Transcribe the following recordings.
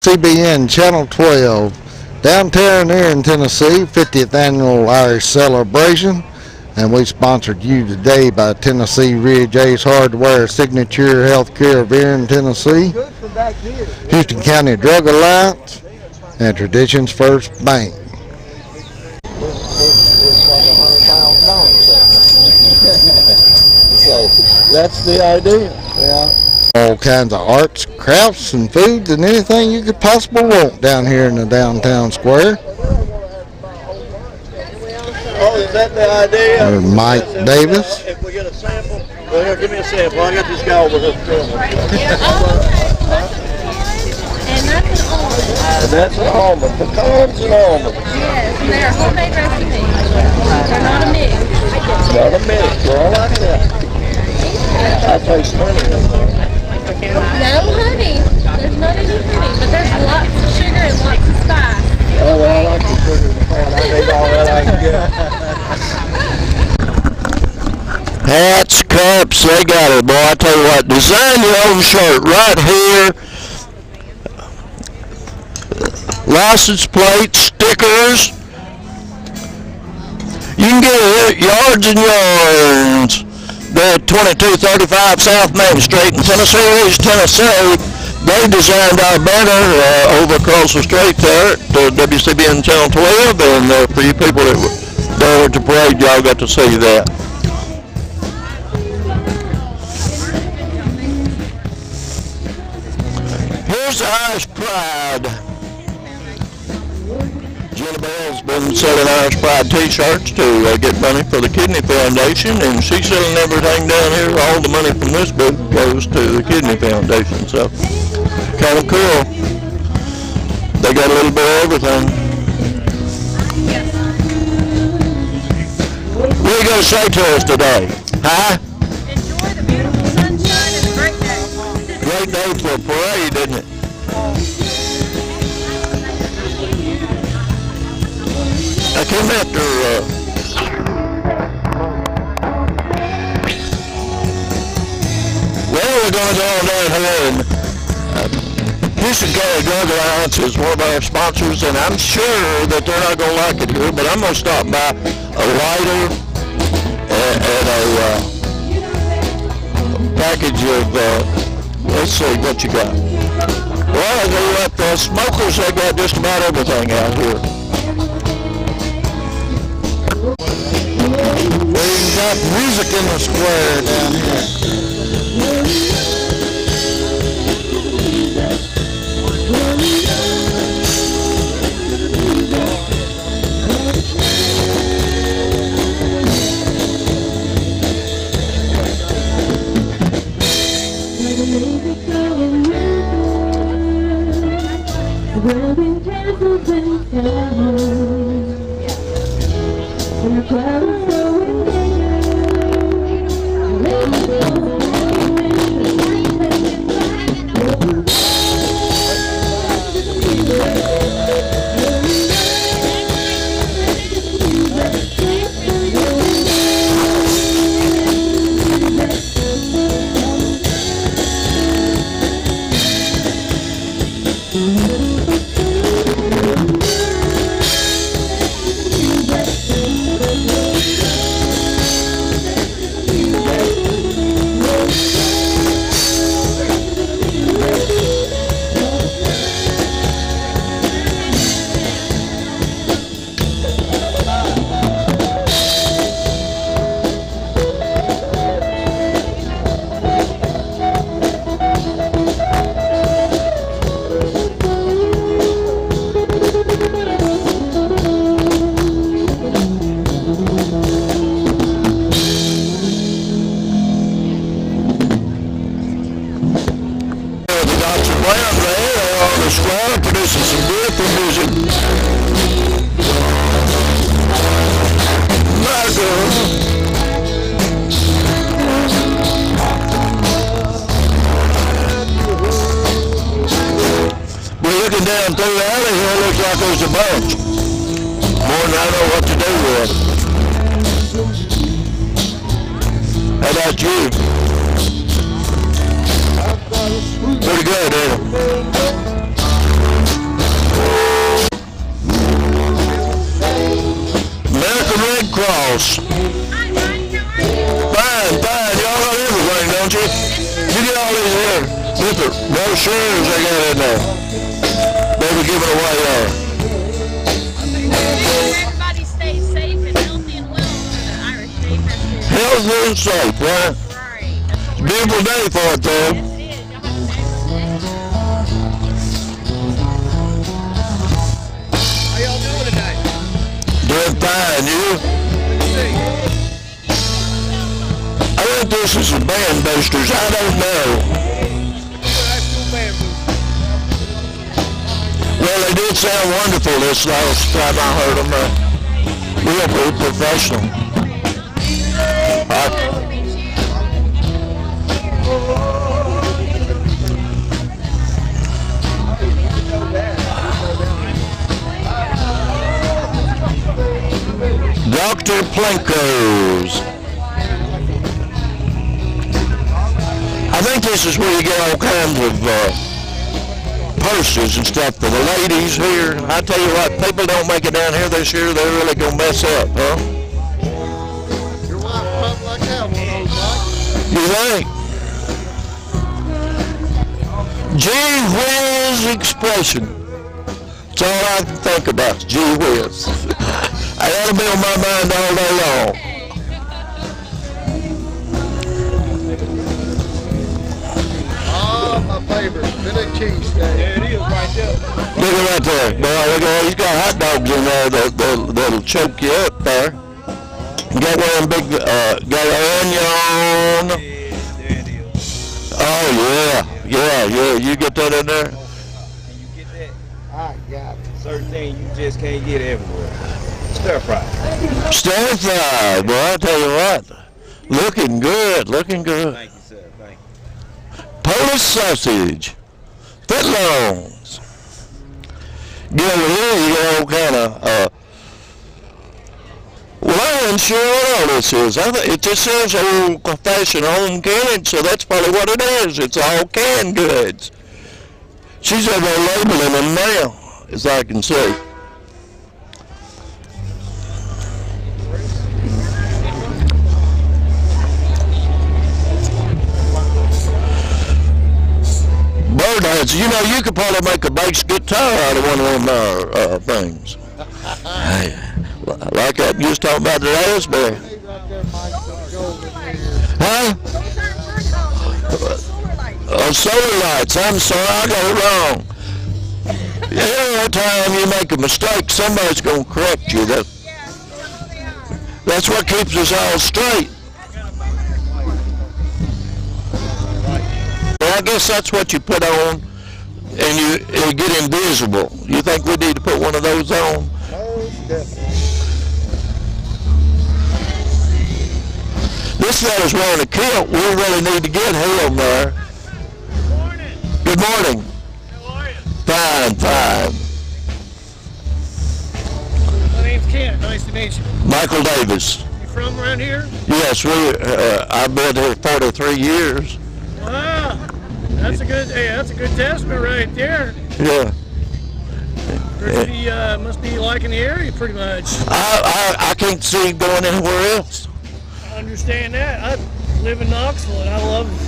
WCBN Channel 12, downtown Erin, Tennessee, 50th Annual Irish Celebration. And we sponsored you today by Tennessee Ridge Ace Hardware, Signature Healthcare of Erin, Tennessee, Houston County Drug Alliance, and Traditions First Bank. So that's the idea. Yeah. All kinds of arts, crafts, and foods, and anything you could possibly want down here in the downtown square. Oh, is that the idea? There's Mike Davis. If we get a sample, well, here, give me a sample. I got this guy over here. And that's an almond. Pecans and almonds. Yes, and they're homemade recipes. They're not a mix. Not a mix. Well, I like that. I taste honey in there. No honey. There's not any honey, but there's lots of sugar and lots of spice. Oh, well, I like the sugar and the fat. I need all that I can get. Hats, cups, they got it, boy. I tell you what, design your own shirt right here. License plates, stickers. You can get it Yards and Yards. They're at 2235 South Main Street in Tennessee Ridge, Tennessee. They designed our banner over across the street there at WCBN Channel 12, and for you people that were there at the parade, y'all got to see that. Here's the Irish Pride. Jenny Bell's been selling Irish Pride t-shirts to get money for the Kidney Foundation, and she's selling everything down here. All the money from this book goes to the Kidney Foundation, so kind of cool. They got a little bit of everything. What are you going to say to us today? Huh? Enjoy the beautiful sunshine. It's a great day. Great day for a parade, isn't it? I came after well, we're going to go on down here, and Houston County Drug Alliance is one of our sponsors, and I'm sure that they're not going to like it here, but I'm going to stop by a lighter and a package of, let's see what you got. Well, they got the smokers, they got just about everything out here. We've got music in the square down here. Producing some beautiful music. My girl. We're looking down through the alley here. It looks like there's a bunch. More than I know what to do with. How about you? Pretty good, ain't it? house. Hi, Mike. How are you? Fine, fine. Y'all got everything, don't you? You get all these here. Different brochures they got in there. They were giving away Everybody stays safe and healthy and well for the Irish Day Festival. healthy and safe, right? Right. That's what we're Beautiful day for it, though. Yes, it is. Y'all have a nice day. How y'all doing today? Doing fine, you? I think this is a band boosters. I don't know. Well, they did sound wonderful this last time I heard them. Real professional. Dr. Plinko's. I think this is where you get all kinds of purses and stuff for the ladies here. I tell you what, people don't make it down here this year, they're really going to mess up, huh? Your wife pumped like that one, old Mike. You think? Gee whiz expression. That's all I can think about, gee whiz. That'll be on my mind all day long. Oh, my favorite, Philly cheesesteak. Yeah, it is right there. Look at that there. Boy, look at, he's got hot dogs in there that'll choke you up there. You got one of them big, got onion. There it is. Oh, yeah. You get that in there? Can you get that? I got it. Certain things you just can't get everywhere. Stir fry. Stir fry, boy, I tell you what. Looking good. Thank you, sir. Thank you. Polish sausage. Footlongs. Get over here, you get all kind of, well, I ain't sure what all this is. It just says old-fashioned home canning, so that's probably what it is. It's all canned goods. She's over there labeling them now, as I can see. Birdheads, you know, you could probably make a bass guitar out of one of them things. Hey, like that you was talking about the raspberry. Huh? Oh, solar lights. I'm sorry, I got it wrong. Every time you make a mistake, somebody's going to correct you. That's what keeps us all straight. Well, I guess that's what you put on, and you get invisible. You think we need to put one of those on? This fella's wearing a kilt. We really need to get him there. Good morning. Good morning. How are you? Fine. My name's Ken. Nice to meet you. Michael Davis. You from around here? Yes, I've been here 43 years. Wow. That's a good testament right there. Yeah. Must be liking the area pretty much. I can't see going anywhere else. I understand that. I live in Knoxville and I love it.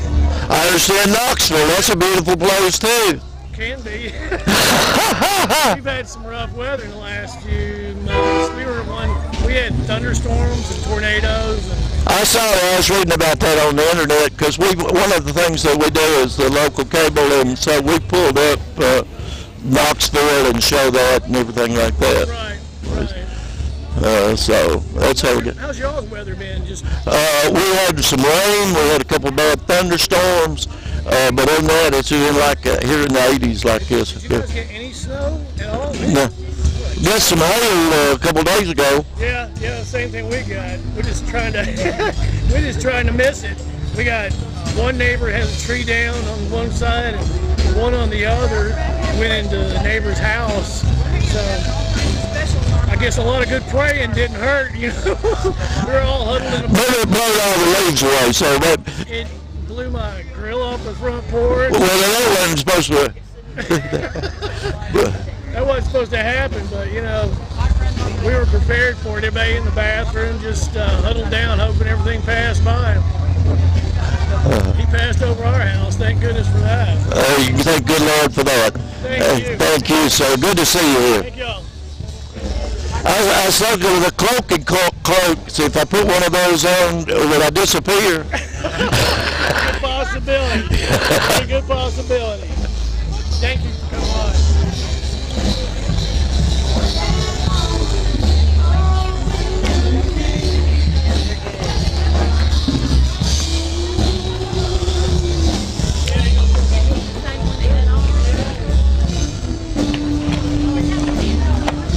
I understand Knoxville. That's a beautiful place too. Can be. We've had some rough weather in the last few months. We had thunderstorms and tornadoes. I saw that. I was reading about that on the internet because one of the things that we do is the local cable, and so we pulled up Knoxville and show that and everything like that. Right. So that's how we get. How's y'all's weather been? Just we had some rain. We had a couple of bad thunderstorms, but other than that, it's been like here in the 80s like this. Did you guys get any snow at all? No. Got some hail a couple days ago. Yeah, same thing we got. We're just trying to miss it. We got one neighbor has a tree down on one side and one on the other went into the neighbor's house. So I guess a lot of good praying didn't hurt, you know. We're all huddled in a But it blowed all the leaves away, so that... It blew my grill off the front porch. Well, that wasn't supposed to... That wasn't supposed to happen, but you know, we were prepared for it. Everybody in the bathroom just huddled down, hoping everything passed by. He passed over our house. Thank goodness for that. Thank good Lord for that. Thank you. Thank you, sir. Good to see you here. Thank y'all. I was looking at the cloaking cloak. See, if I put one of those on, would I disappear? Good possibility. A good possibility. Thank you for coming on.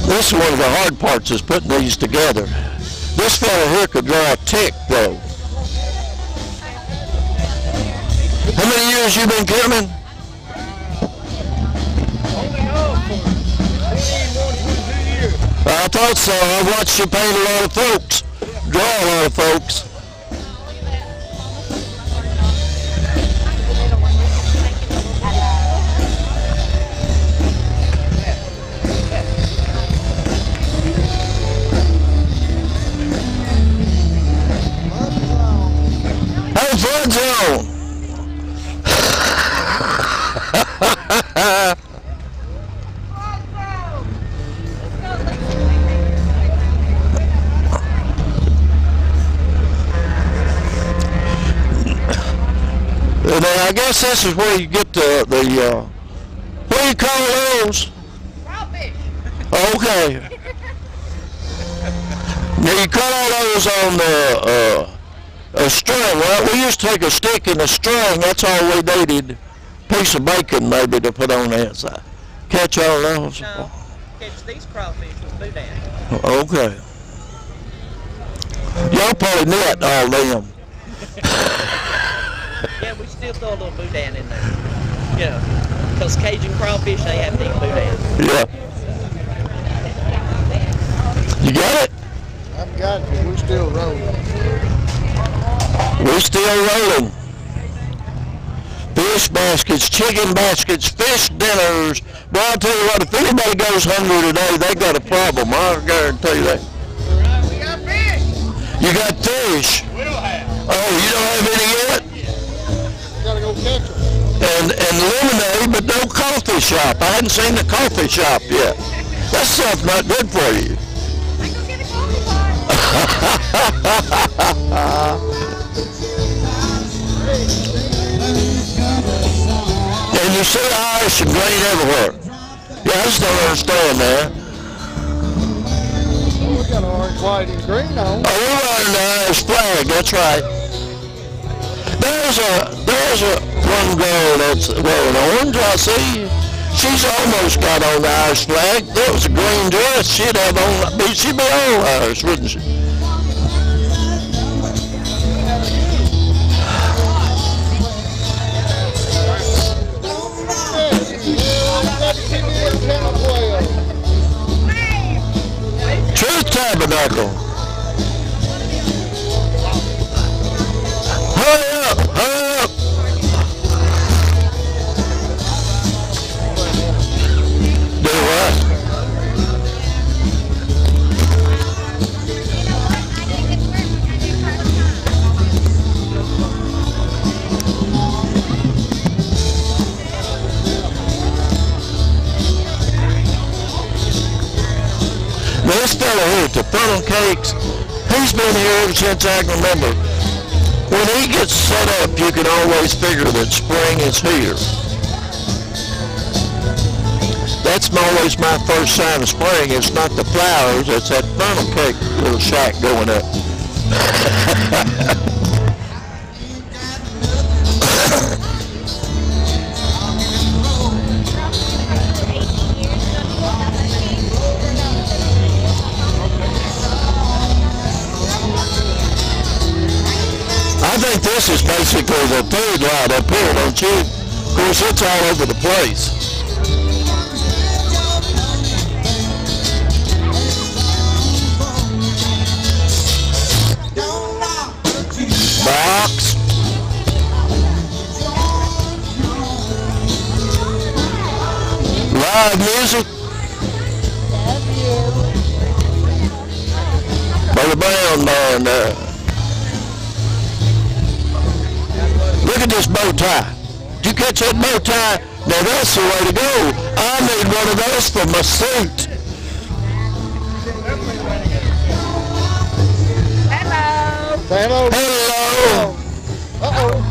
This is one of the hard parts is putting these together. This fella here could draw a tick, though. How many years you been coming? Only on for 21, 22 years. I thought so. I watched you paint a lot of folks, draw a lot of folks. Hey, fun zone. I guess this is where you get the what do you call those? Crawfish. Okay. Now you cut all those on the a string. Well, we used to take a stick and a string. That's all we needed. Piece of bacon maybe to put on the inside. Catch all those. No, catch these crawfish with boudin. Okay. Y'all probably net all them. Yeah, we still throw a little boudin in there. You know, because Cajun crawfish, they have to eat boudin. Yeah. You got it? I've got you. We're still rolling. We're still rolling. Fish baskets, chicken baskets, fish dinners. Well, I'll tell you what, if anybody goes hungry today, they got a problem. I guarantee you that. We got fish. You got fish? We'll have. Oh, you don't have any yet? Gotta go catch them. And lemonade, but no coffee shop. I hadn't seen the coffee shop yet. That stuff's not good for you. I go get a coffee pot. And you see Irish and green everywhere. Yeah, I just don't understand that. Oh, we got orange, white, and green on. Oh, we're running the Irish flag, that's right. There's a one girl that's wearing orange, I see. She's almost got on the Irish flag. There was a green dress. She'd have on, she'd be all Irish, wouldn't she? Truth Tabernacle. Hurry up, hurry up. Do what? Now this fella here at the funnel cakes, he's been here ever since I can remember. When he gets set up, you can always figure that spring is here. That's always my first sign of spring. It's not the flowers, it's that funnel cake little shack going up. I think this is basically the food lot up here, don't you? Of course, it's all over the place. Box. Live music. the brown man there. Look at this bow tie. Did you catch that bow tie? Now that's the way to go. I need one of those for my suit. Hello. Say hello. Hello. Uh-oh.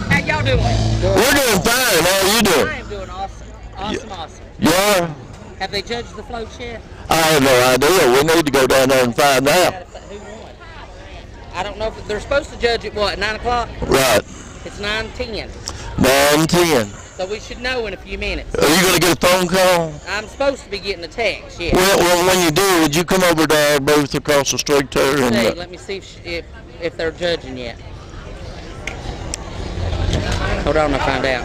How y'all doing? We're doing fine. How are you I doing? am doing awesome. Awesome. You are? Have they judged the floats yet? I have no idea. We need to go down there and find out. Who won? I don't know if they're supposed to judge it, what, 9 o'clock? Right. It's 9:10. 9:10. So we should know in a few minutes. Are you going to get a phone call? I'm supposed to be getting a text, yeah. Well, when you do, would you come over to our booth across the street there? And, Hey, let me see if they're judging yet. Hold on, I'll find out.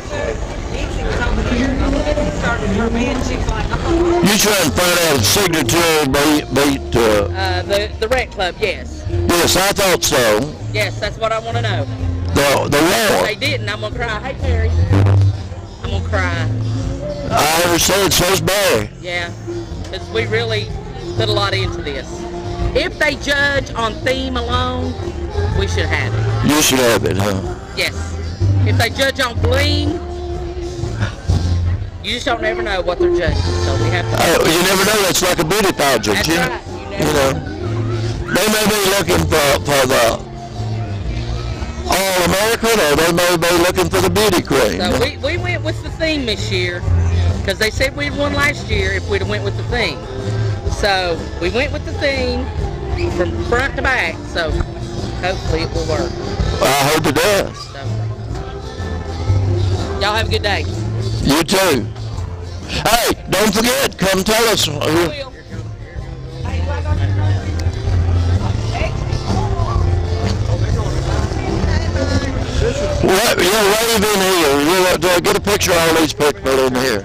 you trying to find out if Signature beat The rec club, yes. Yes, I thought so. Yes, that's what I want to know. The If war. they didn't, I'm going to cry. Hey, Perry. I'm going to cry. I understand, so's Barry. Yeah, because we really put a lot into this. If they judge on theme alone, we should have it. You should have it, huh? Yes. If they judge on bling, you just don't ever know what they're judging. So we have to. You never know. It's like a beauty pageant. That's right. You know, they may be looking for the All-American, or they may be looking for the beauty queen. So we went with the theme this year because they said we'd won last year if we'd have went with the theme. So we went with the theme from front to back. So hopefully it will work. I hope it does. So, y'all have a good day. You too. Hey, don't forget, come tell us. What? Yeah, wave in here. You get a picture of all these people in here.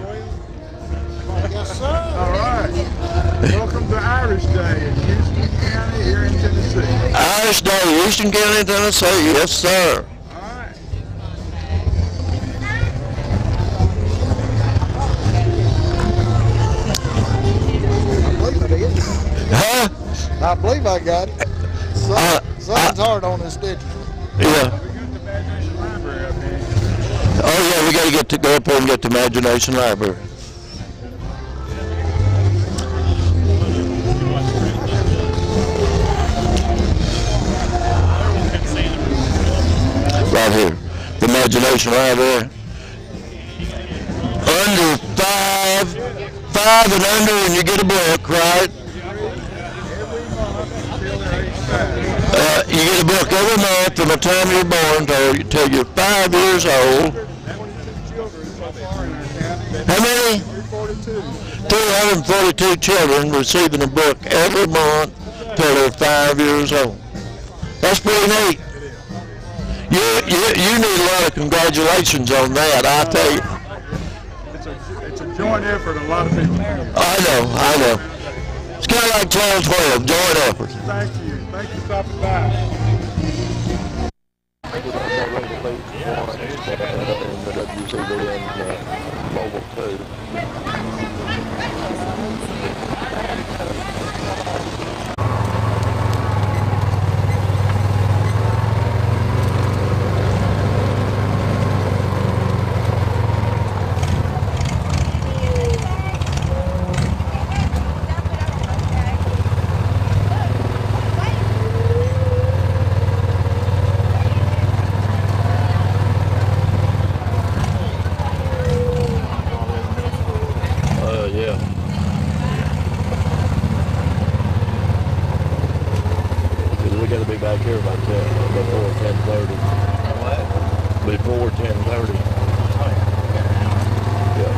Yes, sir. All right. Welcome to Irish Day in Houston County here in Tennessee. Irish Day, Houston County, Tennessee. Yes, sir. All right. I believe it is. Huh? I believe I got it. Something's hard on this stitch. Yeah. We got the Pageant Library up here. Oh, yeah, we got to go up there and get the Imagination Library. Right here. The Imagination Library. Under five and under, and you get a book, right? You get a book every month from the time you're born till you're 5 years old. How many? 342 children receiving a book every month till they're 5 years old. That's pretty neat. You need a lot of congratulations on that, I tell you. It's a joint effort, a lot of people. I know. It's kind of like 12-12, joint effort. Thank you. Thank you for stopping by. Back here about before 10:30. What? Before 10:30. Yeah.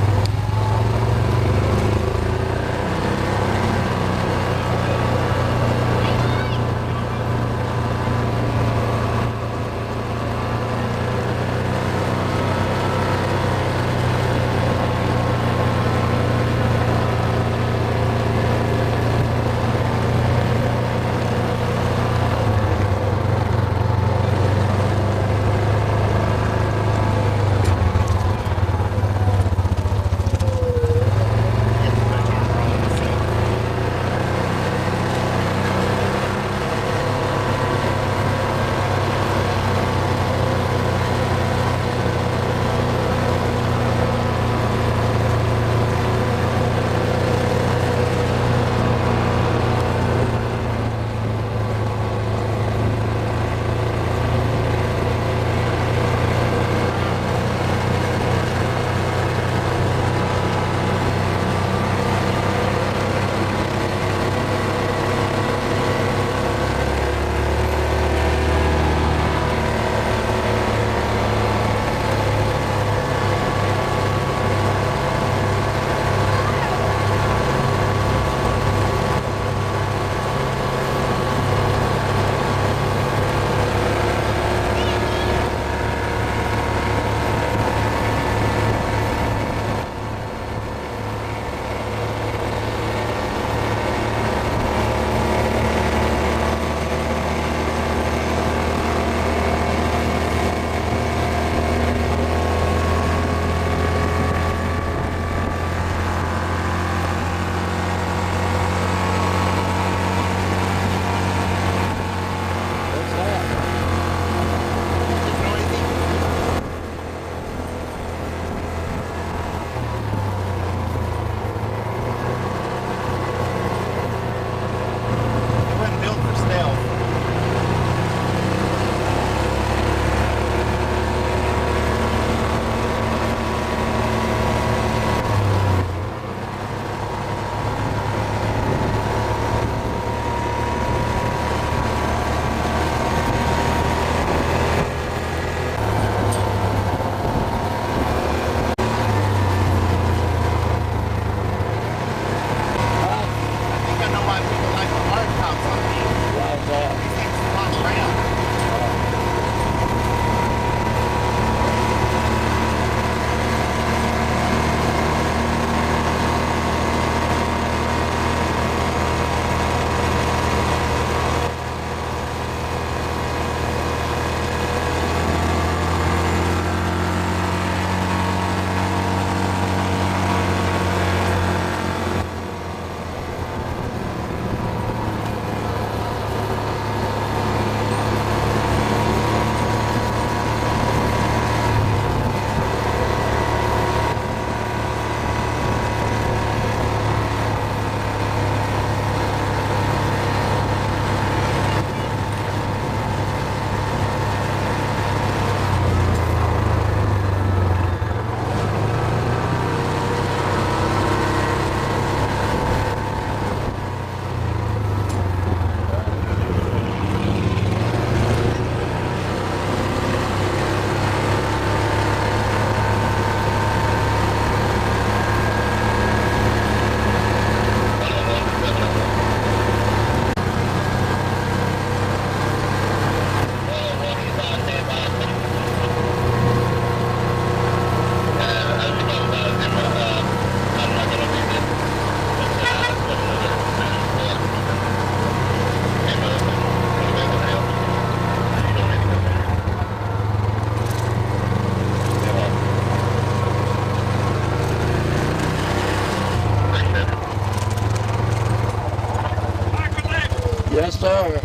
Yes, sir.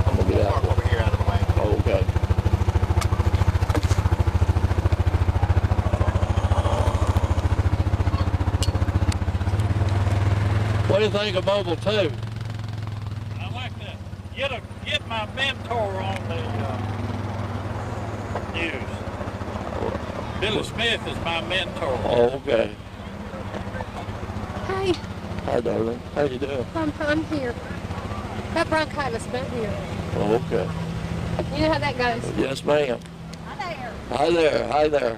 I'm gonna get out. Over here out of the way. Oh, okay. What do you think of Mobile 2? I like to get my mentor on the news. Billy Smith is my mentor. Oh, okay. Hey, Hi, darling. How you doing? I'm here. That bronchitis been here. Oh, okay. You know how that goes. Yes, ma'am. Hi there. Hi there. Hi there.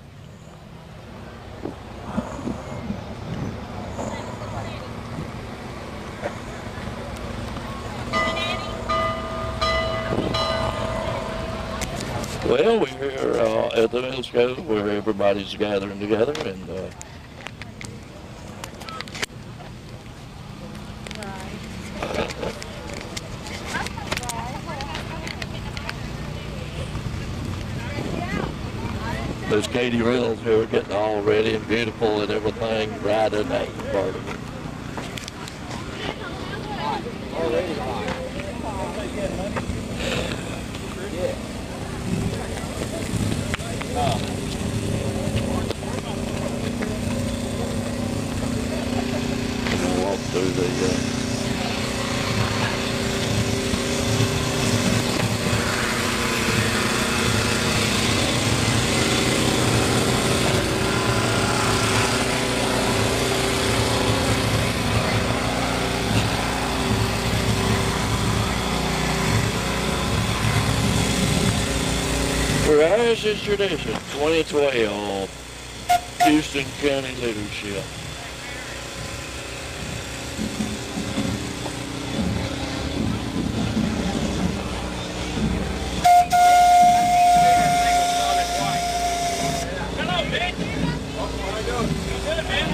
Well, we're here at the middle school where everybody's gathering together, and there's Katie Reynolds who are getting all ready and beautiful and everything, bright and that part of it. We'll walk through the As is tradition, 2012, Houston County Leadership.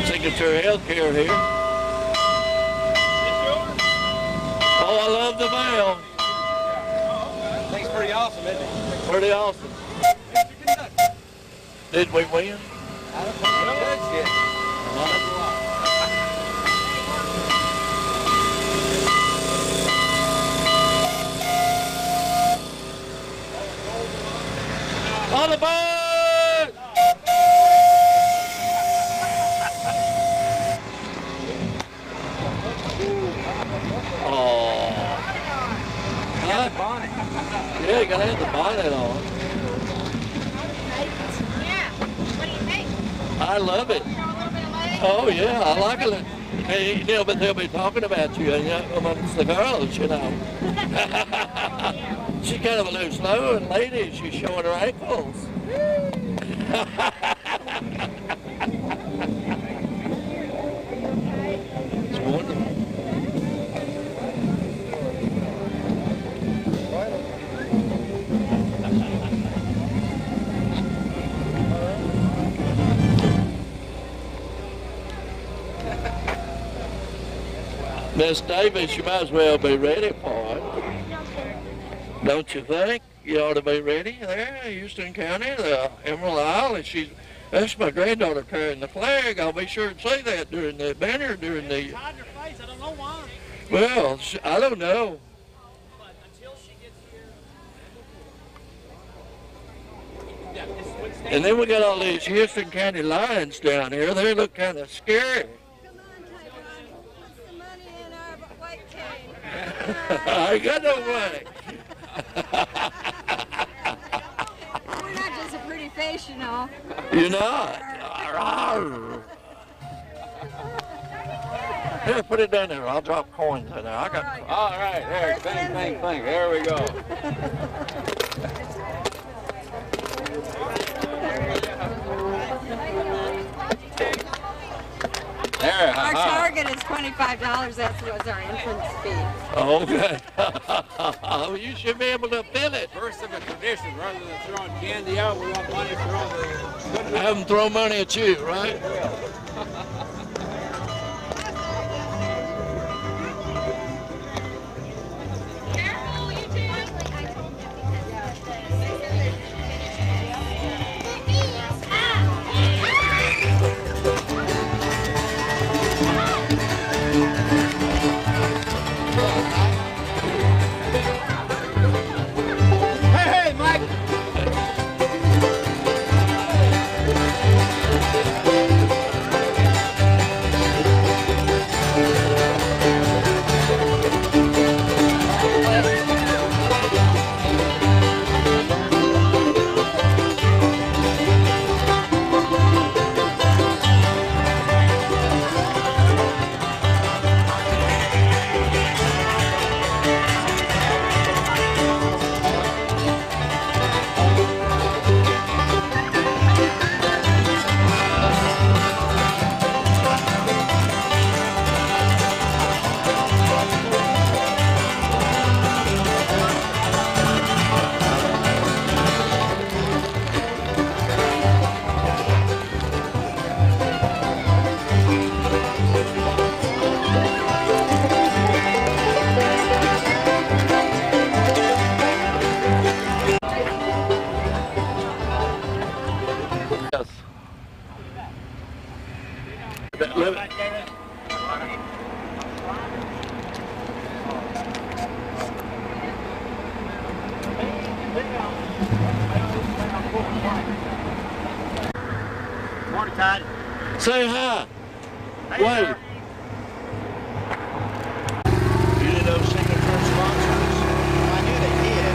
Signature Healthcare here. Oh, I love the bell. Thing's pretty awesome, isn't it? Pretty awesome. Did we win? I don't think we judged yet. On the board! Oh. Huh? Bonnet. Yeah, you gotta have the bonnet on. I love it. Oh yeah, I like it. Hey, you know, but they'll be talking about you, you know, amongst the girls, you know. She's kind of a little slow and lady. She's showing her ankles. It's wonderful. Miss Davis, you might as well be ready for it. Don't you think? You ought to be ready there in Houston County, the Emerald Isle. And that's my granddaughter carrying the flag. I'll be sure to say that during the banner, during the... Hide your face. I don't know why. Well, I don't know. But until she gets here. And then we got all these Houston County lions down here. They look kind of scary. I ain't got no money. We're not just a pretty face, you know. You're not. Here, put it down there. I'll drop coins in there. I got. All right, there, bang. There we go. There, Our target is $25. That was our entrance fee. Okay. You should be able to fill it. First of a tradition, rather than throwing candy out, we want money thrown. Have them throw money at you, right? Morning, Todd. Say hi. Hey, Wait. You didn't know signature sponsors? I knew they did.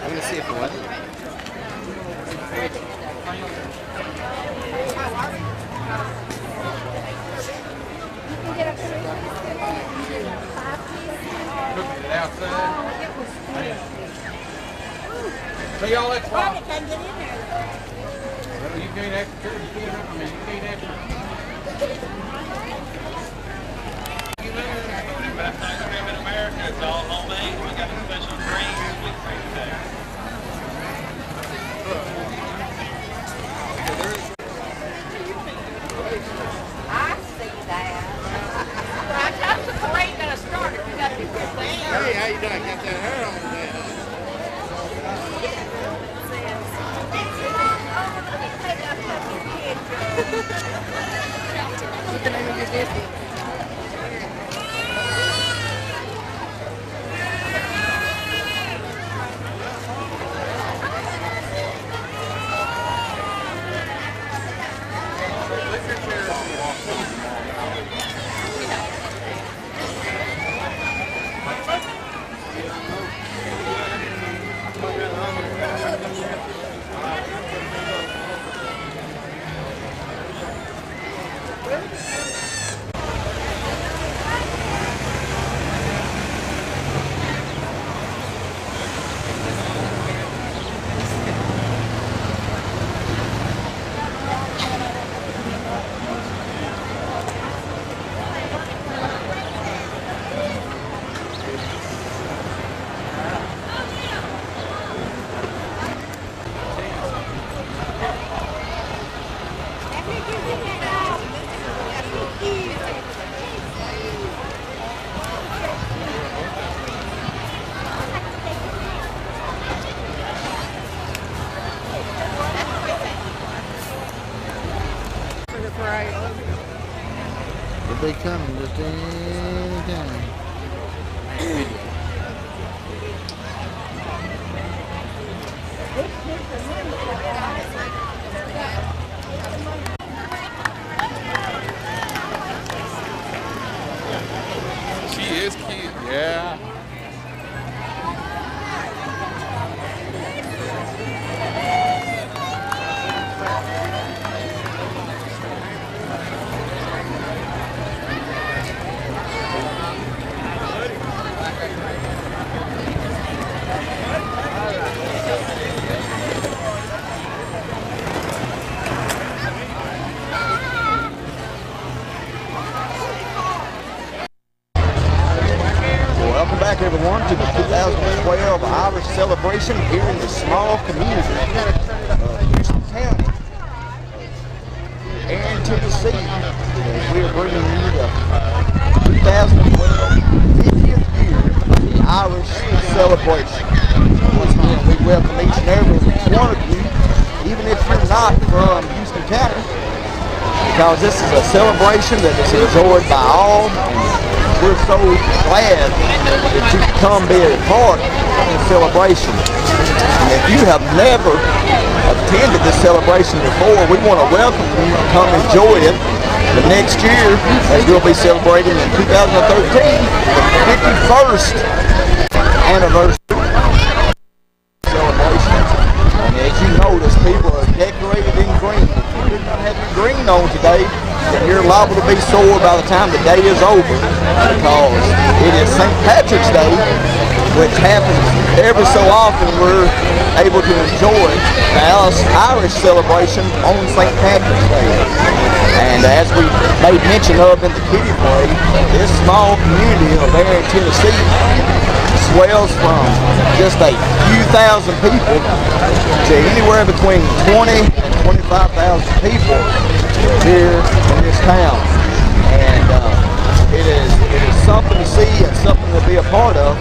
I'm gonna see if it was. See y'all at 12. Probably can't get in there. Well, you can't extra. You can't. I mean, you can't extra. In America, it's all homemade. We got a special drink we drink today. I see that. I got the parade that I started. We got to do good things. Hey, how you doing? Got that hair on today, huh? What's the name of your business? Should be coming just any time. She is cute. Yeah. Welcome back, everyone, to the 2012 Irish celebration here in the small community of Houston County, Erin, Tennessee. And we are bringing you the 2012 50th year of the Irish celebration. Once again, we welcome each and every one of you, even if you're not from Houston County, because this is a celebration that is enjoyed by all. We're so glad that you can come be a part of the celebration. And if you have never attended this celebration before, we want to welcome you to come enjoy it. The next year, as we'll be celebrating in 2013, the 51st anniversary celebration. And as you notice, people are decorated in green. If you do not have your green on today, then you're liable to be sore by the time the day is over, because it is St. Patrick's Day, which happens every so often. We're able to enjoy the Irish celebration on St. Patrick's Day. And as we made mention of in the kiddie play, this small community of Erin, Tennessee swells from just a few thousand people to anywhere between 20 and 25,000 people here in this town. And it is something to see and something to be a part of.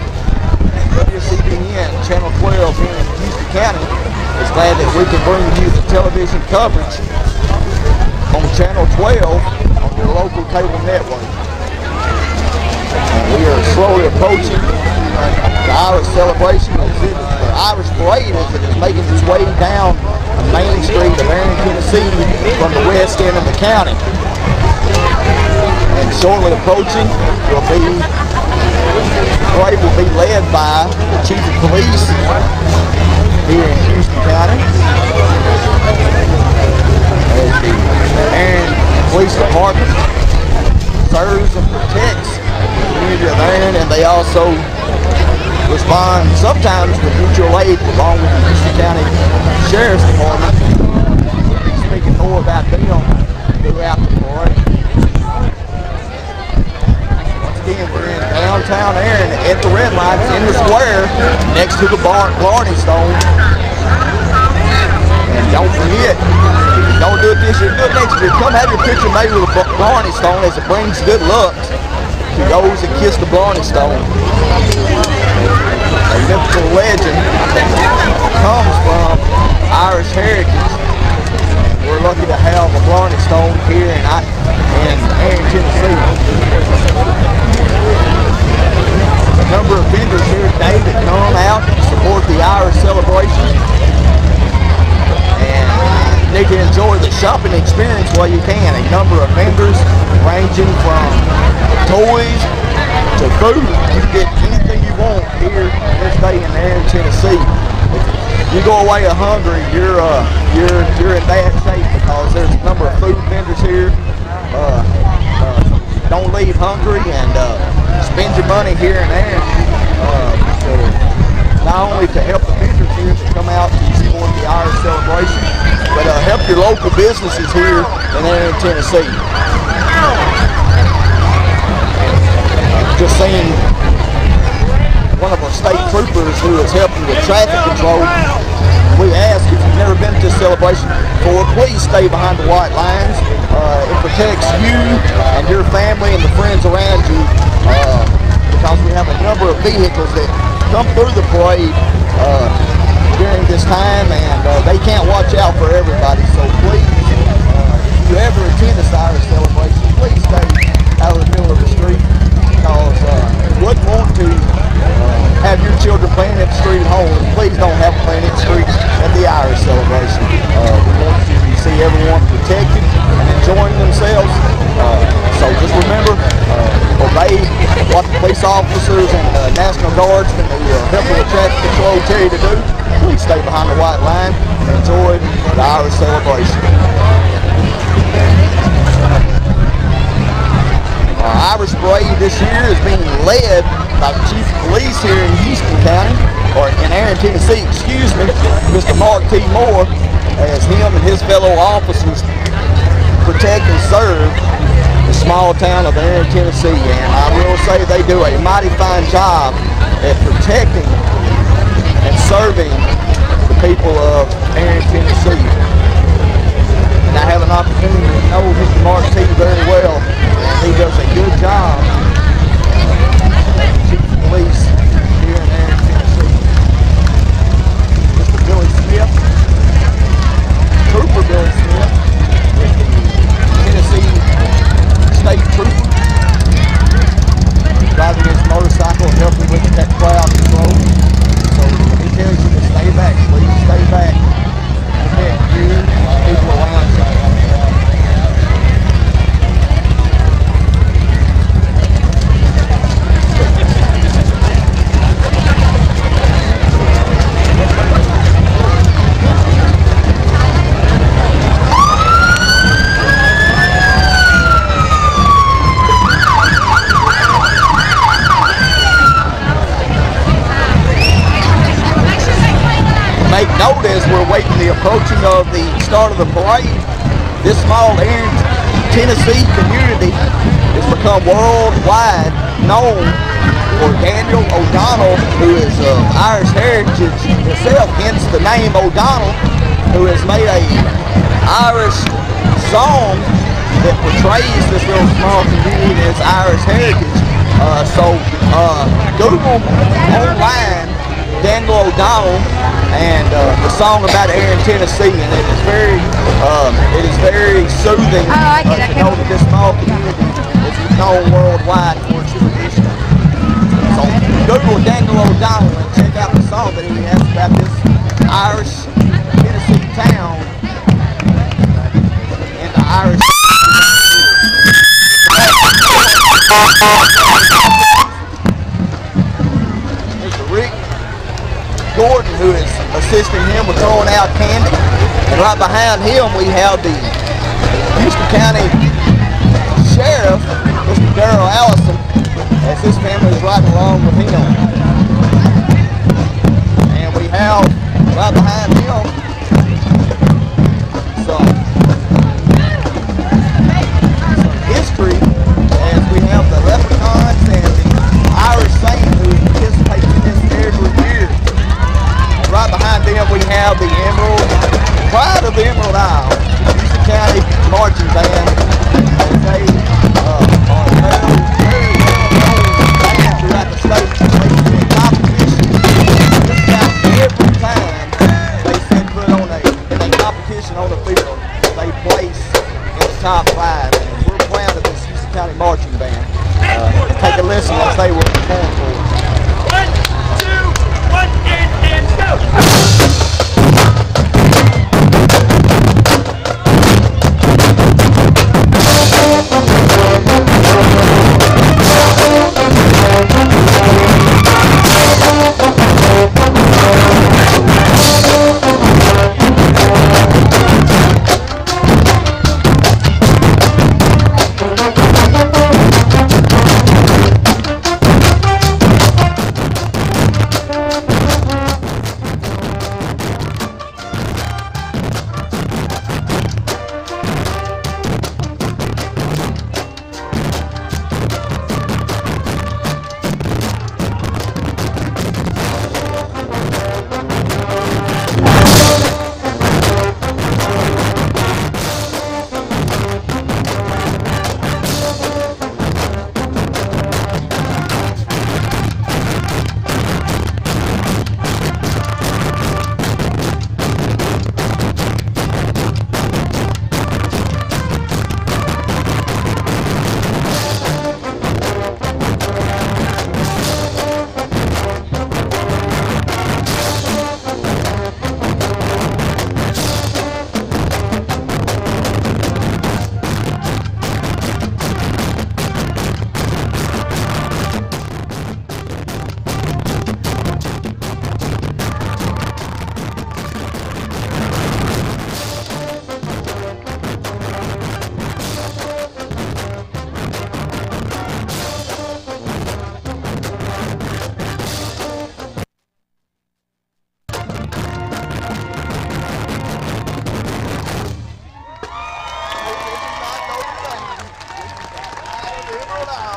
WCBN Channel 12 here in Houston County is glad that we can bring you the television coverage on Channel 12 on your local cable network. And we are slowly approaching the Irish celebration, the Irish parade, as it is making its way down the main street of Erin, Tennessee from the west end of the county. And shortly approaching the parade will be led by the Chief of Police here in Houston County. As the Erin Police Department serves and protects the community of Erin, and they also respond sometimes with mutual aid along with the Houston County Sheriff's Department. We'll be speaking more about them throughout the parade. Once again, we're in downtown Erin at the red lights in the square next to the Blarney Stone. And don't forget, if you don't do it this year, do it next year. Come have your picture made with the Blarney Stone, as it brings good luck to those that kiss the Blarney Stone. A mythical legend that comes from Irish heritage. We're lucky to have a Blarney Stone here in Erin, Tennessee. A number of vendors here today that come out to support the Irish celebration. And you need to enjoy the shopping experience while you can. A number of vendors ranging from toys to food. You can get anything you want here this day in Erin, Tennessee. If you go away hungry, you're in bad shape, because there's a number of food vendors here. Don't leave hungry, and spend your money here in Erin. Not only to help the vendors here that come out to support the Irish celebration, but help your local businesses here in Erin, Tennessee. Just seen one of our state troopers who is helping with traffic control. We ask, if you've never been to this celebration before, please stay behind the white lines. It protects you and your family and the friends around you, because we have a number of vehicles that come through the parade during this time, and they can't watch out for everybody. So please, if you ever attend this Irish celebration, please stay out of what the police officers and the National Guardsmen who help with traffic control tell you to do, please stay behind the white line and enjoy the Irish celebration. Our Irish Parade this year is being led by the Chief of Police here in Houston County, or in Erin, Tennessee, excuse me, Mr. Mark T. Moore, as him and his fellow officers protect and serve the small town of Erin, Tennessee. And I will say they do a mighty fine job at protecting and serving the people of Erin, Tennessee. And I have an opportunity to know Mr. Mark T. very well. He does a good job as the Chief of Police here in Erin, Tennessee. Mr. Billy Smith, Trooper Billy Smith, is the Tennessee State Trooper, driving his motorcycle and helping with that crowd control. So he tells you to stay back, please stay back. Protect you and people around you. Make note as we're waiting the approaching of the start of the parade, this small Erin, Tennessee community has become worldwide known for Daniel O'Donnell, who is of Irish heritage himself, hence the name O'Donnell, who has made a Irish song that portrays this little small community and its Irish heritage. Google online Daniel O'Donnell and the song about Erin, Tennessee, and it is very soothing to know that this small community is known worldwide for its tradition. So Google Daniel O'Donnell and check out the song that he has about this Irish Tennessee town and the Irish. Mr. Rick Gordon, who is assisting him with throwing out candy, and right behind him we have the Houston County Sheriff, Mr. Darrell Allison, as his family is riding along with him. And we have right behind him some history, as we have the leprechauns and the Irish Saint who participate in this every year. Right behind them we have the Pride of the Emerald Isle, Houston County Marching Band, as they are very, very well known band throughout the state. They win competition just about every time they set foot in a competition on the field. They place in the top 5, and we're proud of this Houston County Marching Band. Take a listen as they will perform for us. 1, 2, 1, and go!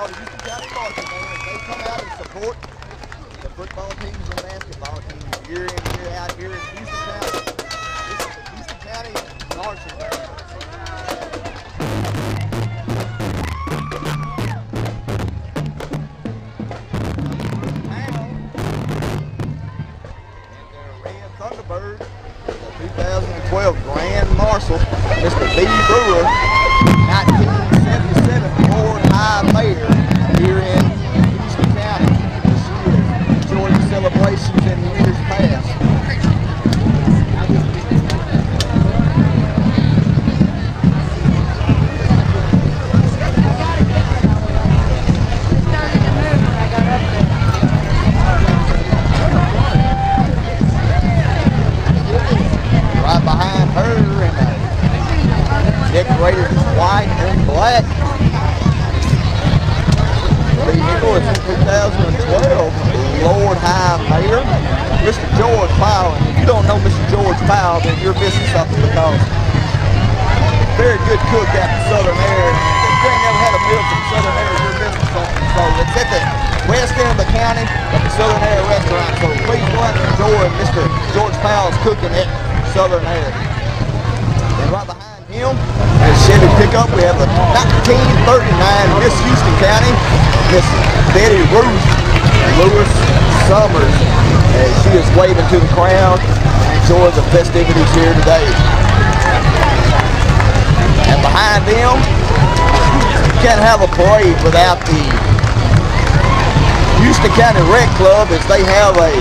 all the Houston County marching bands, they come out and support the football teams and basketball teams year in, year out here in Houston County. This is the Houston County marching band. Thunderbird, the 2012 Grand Marshal, Mr. B. Brewer, 1977 Lord High Mayor here in Houston County this year. Enjoyed the celebrations in years past. Right behind her in a decorated white and black vehicle is in 2012 Lord High Mayor, Mr. George Powell. And if you don't know Mr. George Powell, then you're missing something, because very good cook out in Southern Air. If you ain't never had a meal from Southern Air, you're missing something. So it's at the west end of the county at the Southern Air restaurant. So please go out and enjoy Mr. George Powell's cooking at Southern Air. And right behind him, in a Chevy pickup, we have the 1939 Miss Houston County, Miss Betty Ruth Lewis Summers, as she is waving to the crowd and enjoying the festivities here today. And behind them, you can't have a parade without the Houston County Rec Club, as they have a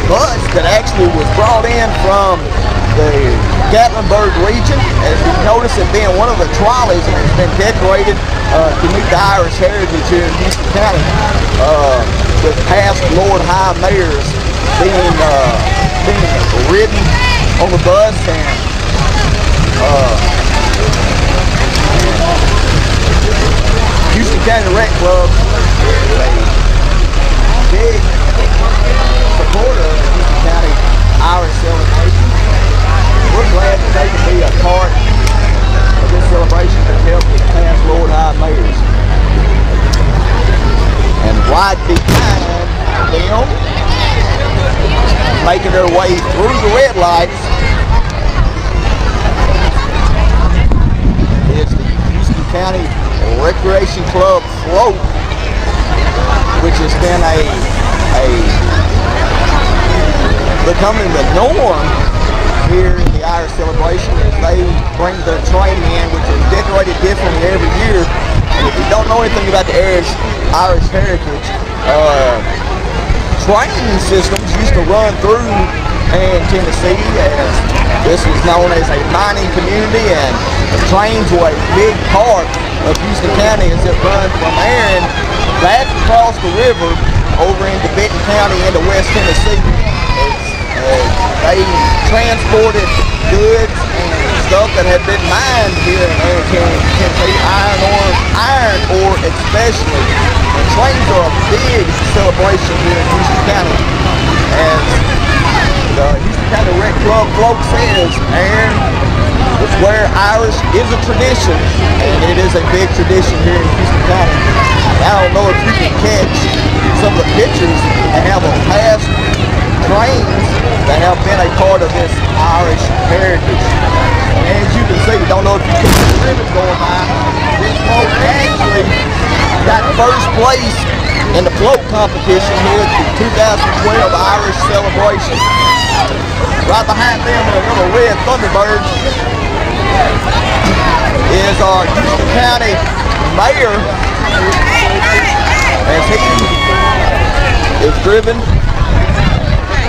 bus that actually was brought in from the Gatlinburg region. As you notice, it being one of the trolleys, and it's been decorated to meet the Irish heritage here in Houston County, with past Lord High Mayors being ridden on the bus. And Houston County Rec Club is a big supporter of the Houston County Irish celebration. We're glad that they can be a part of this celebration to help with past Lord High Mayors. And right behind them, making their way through the red lights, is the Houston County Recreation Club float, which has been becoming the norm here in the Irish celebration, as they bring their train in, which is decorated differently every year. And if you don't know anything about the Irish heritage, train systems used to run through Tennessee, as this is known as a mining community, and the trains were a big part of Houston County as it runs from Erin back across the river over into Benton County into West Tennessee. They transported goods and stuff that had been mined here in Erin, Tennessee, iron ore especially. And trains are a big celebration here in Houston County. As the Houston County Rec Club float says, Erin is where Irish is a tradition, and it is a big tradition here in Houston County. I don't know if you can catch some of the pictures that have a past trains that have been a part of this Irish heritage. And as you can see, don't know if you can see the ribbon going by, this float actually got first place in the float competition here at the 2012 Irish celebration. Right behind them in a little red Thunderbird is our Houston County Mayor, as he is driven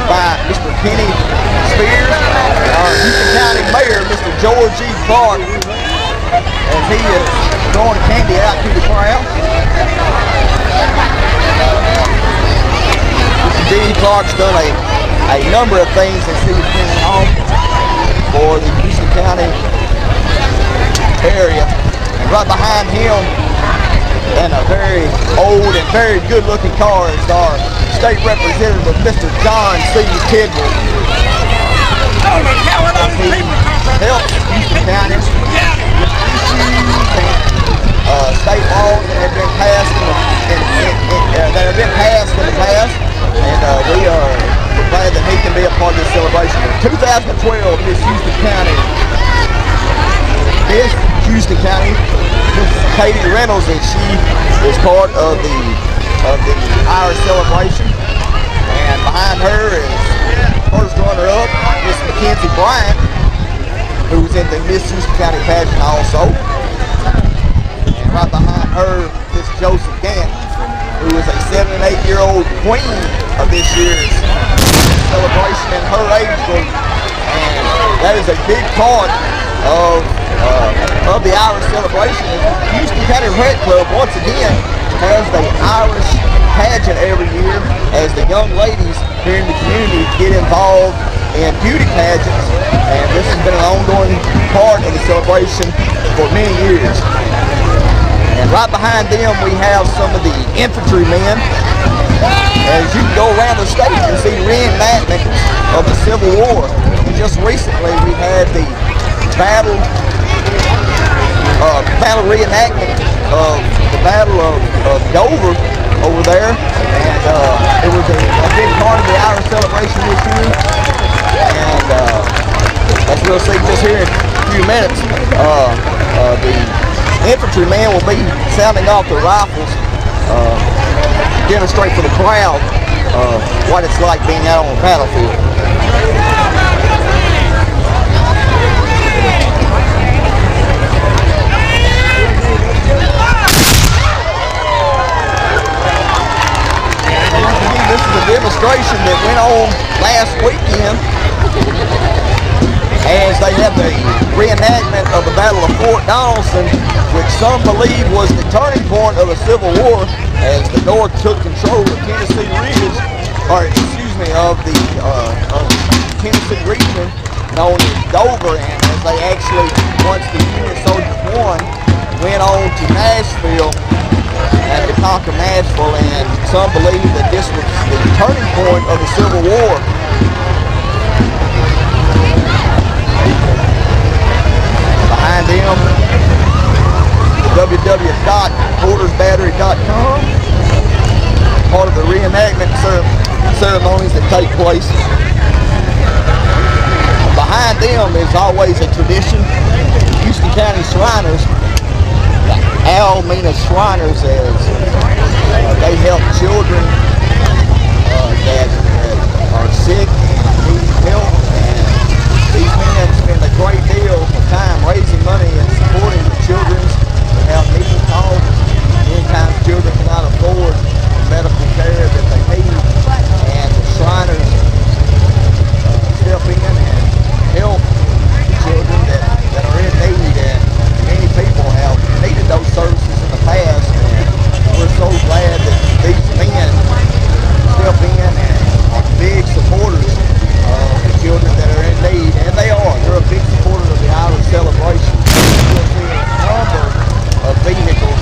by Mr. Kenny Spears, our Houston County Mayor, Mr. George E. Clark, as he is throwing candy out to the crowd. Mr. G. Clark's done a number of things since he was in office for the Houston County area. And right behind him, in a very old and very good-looking car, is our State Representative, Mr. John C. Tidwell. As he helps Houston County with issues and state laws that have been passed in the 2012 Miss Houston County. Miss Houston County, Miss Katie Reynolds, and she is part of the Irish celebration. And behind her is first runner-up, Miss Mackenzie Bryant, who was in the Miss Houston County pageant also. And right behind her, Miss Joseph Gant, who is a 7 and 8-year-old queen of this year's celebration in her age group. And that is a big part of the Irish celebration. Houston County Rec Club once again has the Irish pageant every year as the young ladies here in the community get involved in beauty pageants, and this has been an ongoing part of the celebration for many years. And right behind them we have some of the infantrymen. As you can go around the stage and see reenactment of the Civil War. And just recently we had the battle reenactment of the Battle of Dover over there, and it was a big part of the Irish celebration this year. And as we'll see just here in a few minutes, the infantryman will be sounding off their rifles, demonstrate for the crowd what it's like being out on the battlefield. This is a demonstration that went on last weekend as they had the reenactment of the Battle of Fort Donelson, which some believe was the turning point of the Civil War as the North took control of Tennessee Ridge, or excuse me, of the Tennessee region known as Dover, and as they actually, once the Union soldiers won, went on to Nashville and to conquer Nashville, and some believe that this was the turning point of the Civil War. Behind them, www.bordersbattery.com, part of the reenactment ceremonies that take place. Behind them is always a tradition, Houston County Shriners. Almena Shriners, as they help children that are sick and need help, and these men spend a great deal of time raising money and supporting the children that have needing causes. Many times children cannot afford the medical care that they need, and the Shriners step in and help children that are in need, and many people have needed those services in the past, and we're so glad that these men step in and are big supporters of the children that are in need, and they're a big supporter of the Irish celebration. You'll see a number of vehicles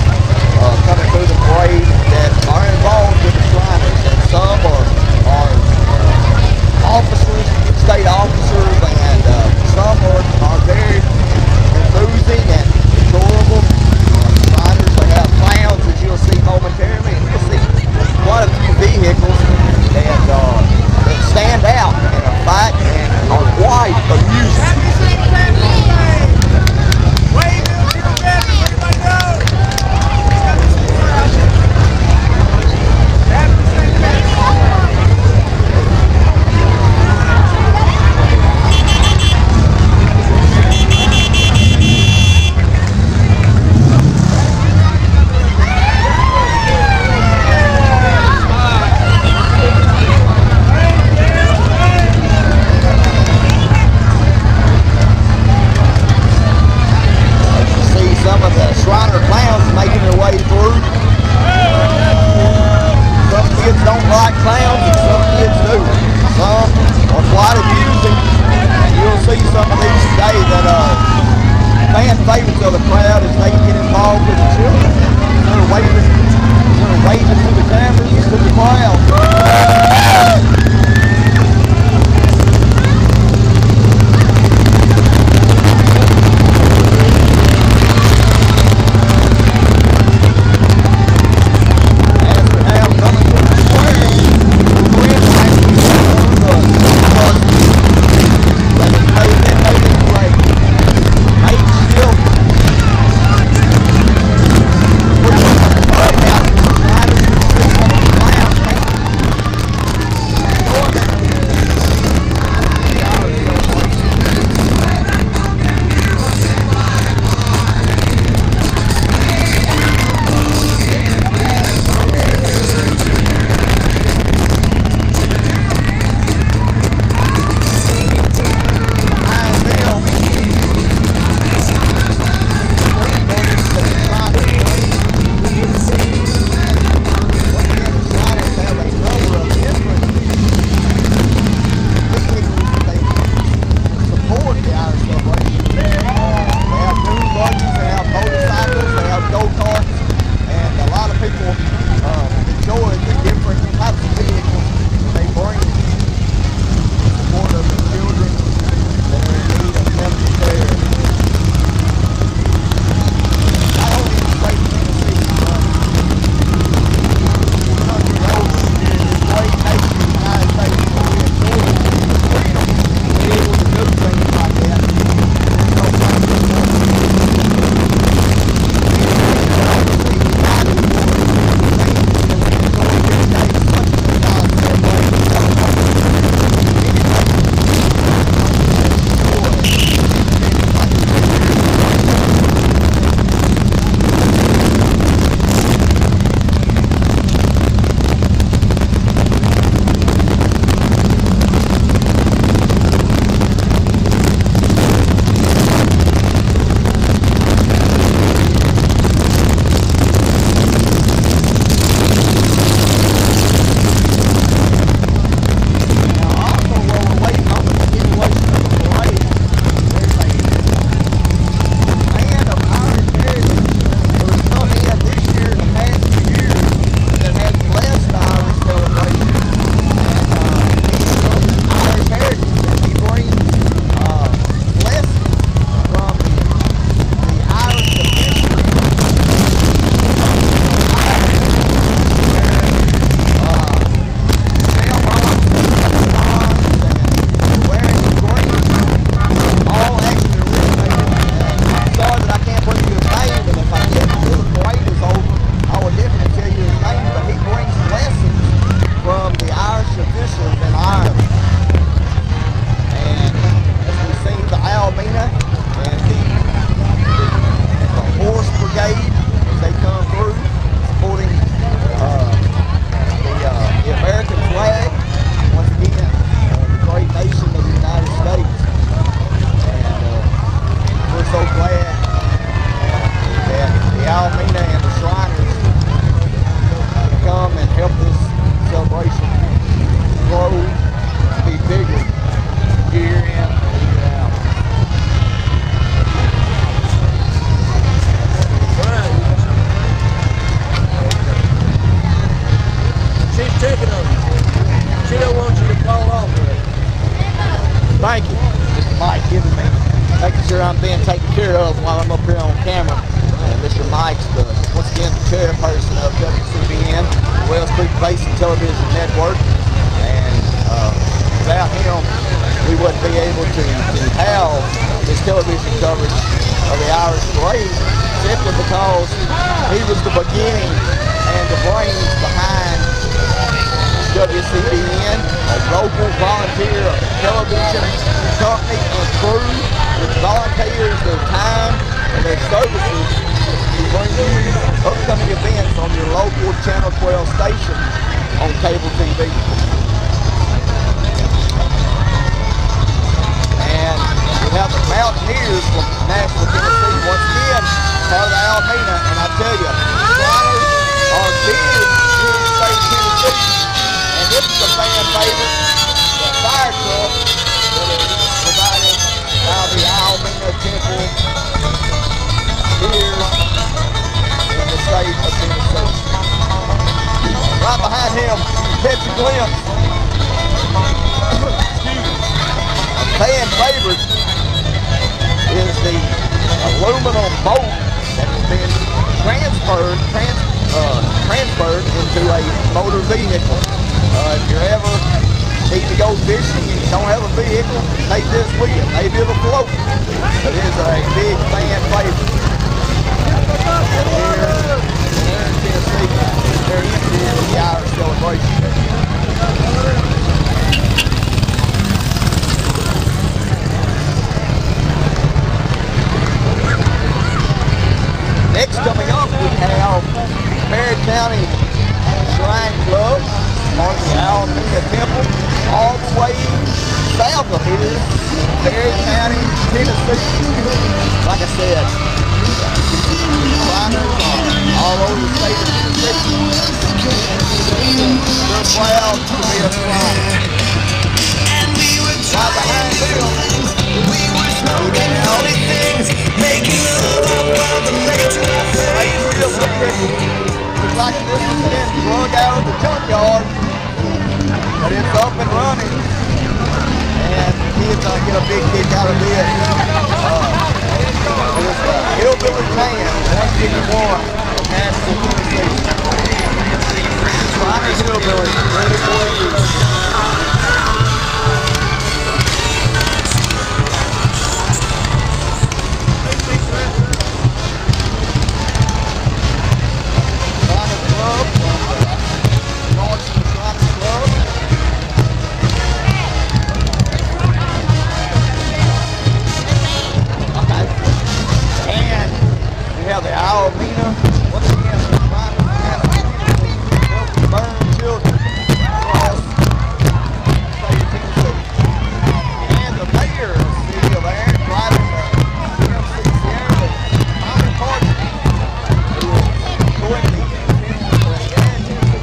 chairperson of WCBN, Wells Creek Basin Television Network, and without him, we wouldn't be able to have this television coverage of the Irish Parade, simply because he was the beginning and the brains behind WCBN, a local volunteer television company and crew which volunteers their time and their services to bring you upcoming events on your local Channel 12 station on cable TV. And we have the Mountaineers from Nashville, Tennessee, once again, part of the Alameda, and I tell you, Shriners are big here in the state of Tennessee. And this is a fan favorite, the fire truck that is provided by the Alameda Temple here in the state of Tennessee. Right behind him, catch a glimpse. A fan favorite is the aluminum boat that has been transferred into a motor vehicle. If you're ever need to go fishing and you don't have a vehicle, take this with you. Maybe it'll float. But it is a big fan favorite. Here in Tennessee, they're into the Irish celebration. Next coming up, we have Perry County Shrine Club, part of the Alameda Temple, all the way south of here, Perry County, Tennessee. Like I said, Shriners are all over the state of Tennessee. They're proud to be a Shriner. Right behind them, we have making love the looks like this has been drug out of the junkyard, but it's up and running, and the kids get a big kick out of this. It's a hillbilly band, 151 from Nashville, Tennessee. Shriners Hillbilly, ready for you. The Alameda, once again, burn children across the state of Tennessee. And the mayor of the city of Erin, driving the GMC Sierra, Tommy Parker, who is going to the Erin, Tennessee.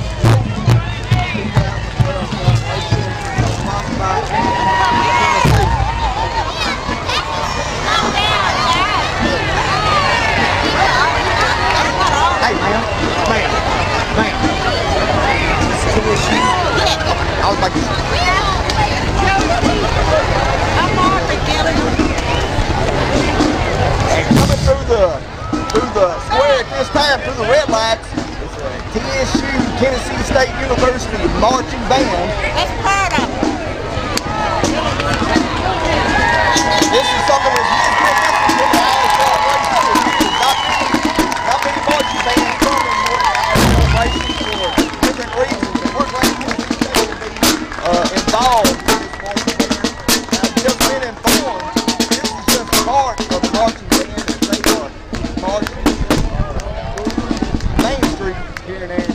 Hey, ma'am. I was like, and coming through the square at this time, through the red lights, is a TSU, Tennessee State University marching band. That's part of it. This is something that's been missing from the Irish celebration for years. Not many marching bands come in the Irish celebration for different reasons. And we're glad Tennessee State to be involved in this marching band. I've just been informed this is just part of the marching band that they are marching Main Street here in Erin.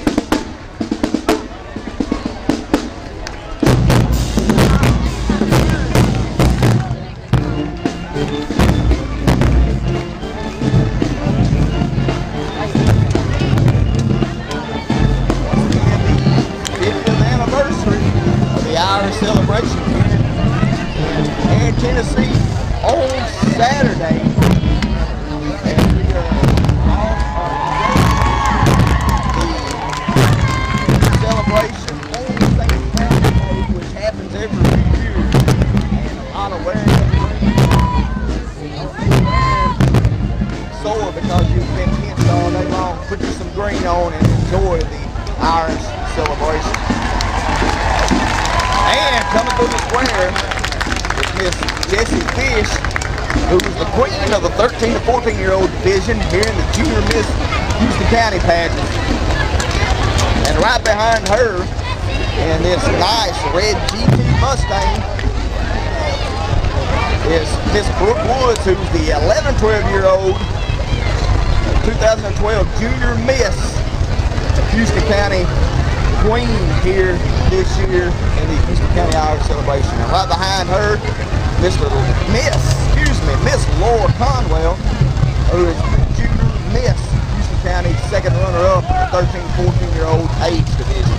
Celebration here in Tennessee on Saturday, and we are the celebration on St. Patrick's Day, which happens every year, and a lot of wearing sore because you've been pinched all day long. Put you some green green on and enjoy the Irish celebration. And coming through the square is Miss Jessie Fish, who's the queen of the 13 to 14-year-old division here in the Junior Miss Houston County Pageant. And right behind her, in this nice red GT Mustang, is Miss Brooke Woods, who's the 11-12-year-old 2012 Junior Miss Houston County Queen here this year in the Houston County Irish Celebration. And right behind her, Miss Laura Conwell, who is the Junior Miss Houston County second runner-up in the 13-14-year-old age division.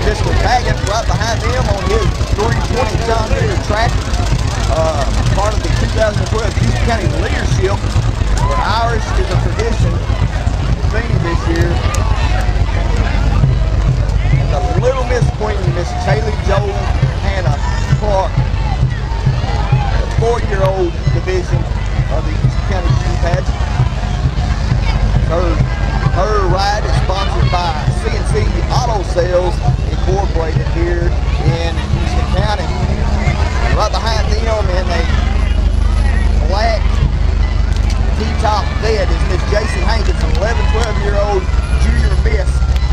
Mr. Pageant right behind them on his 320 John Deere tractor, part of the 2012 Houston County Leadership, where Irish is a tradition theme this year. And the Little Miss Queen, Miss Kaylee Joel Hannah Clark, the 4-year-old division of the Houston County Junior Pageant. Her ride is sponsored by CNC Auto Sales Incorporated here in Houston County. And right behind them in a black T-top bed is Miss J.C. Hankins, an 11-12-year-old Junior Miss,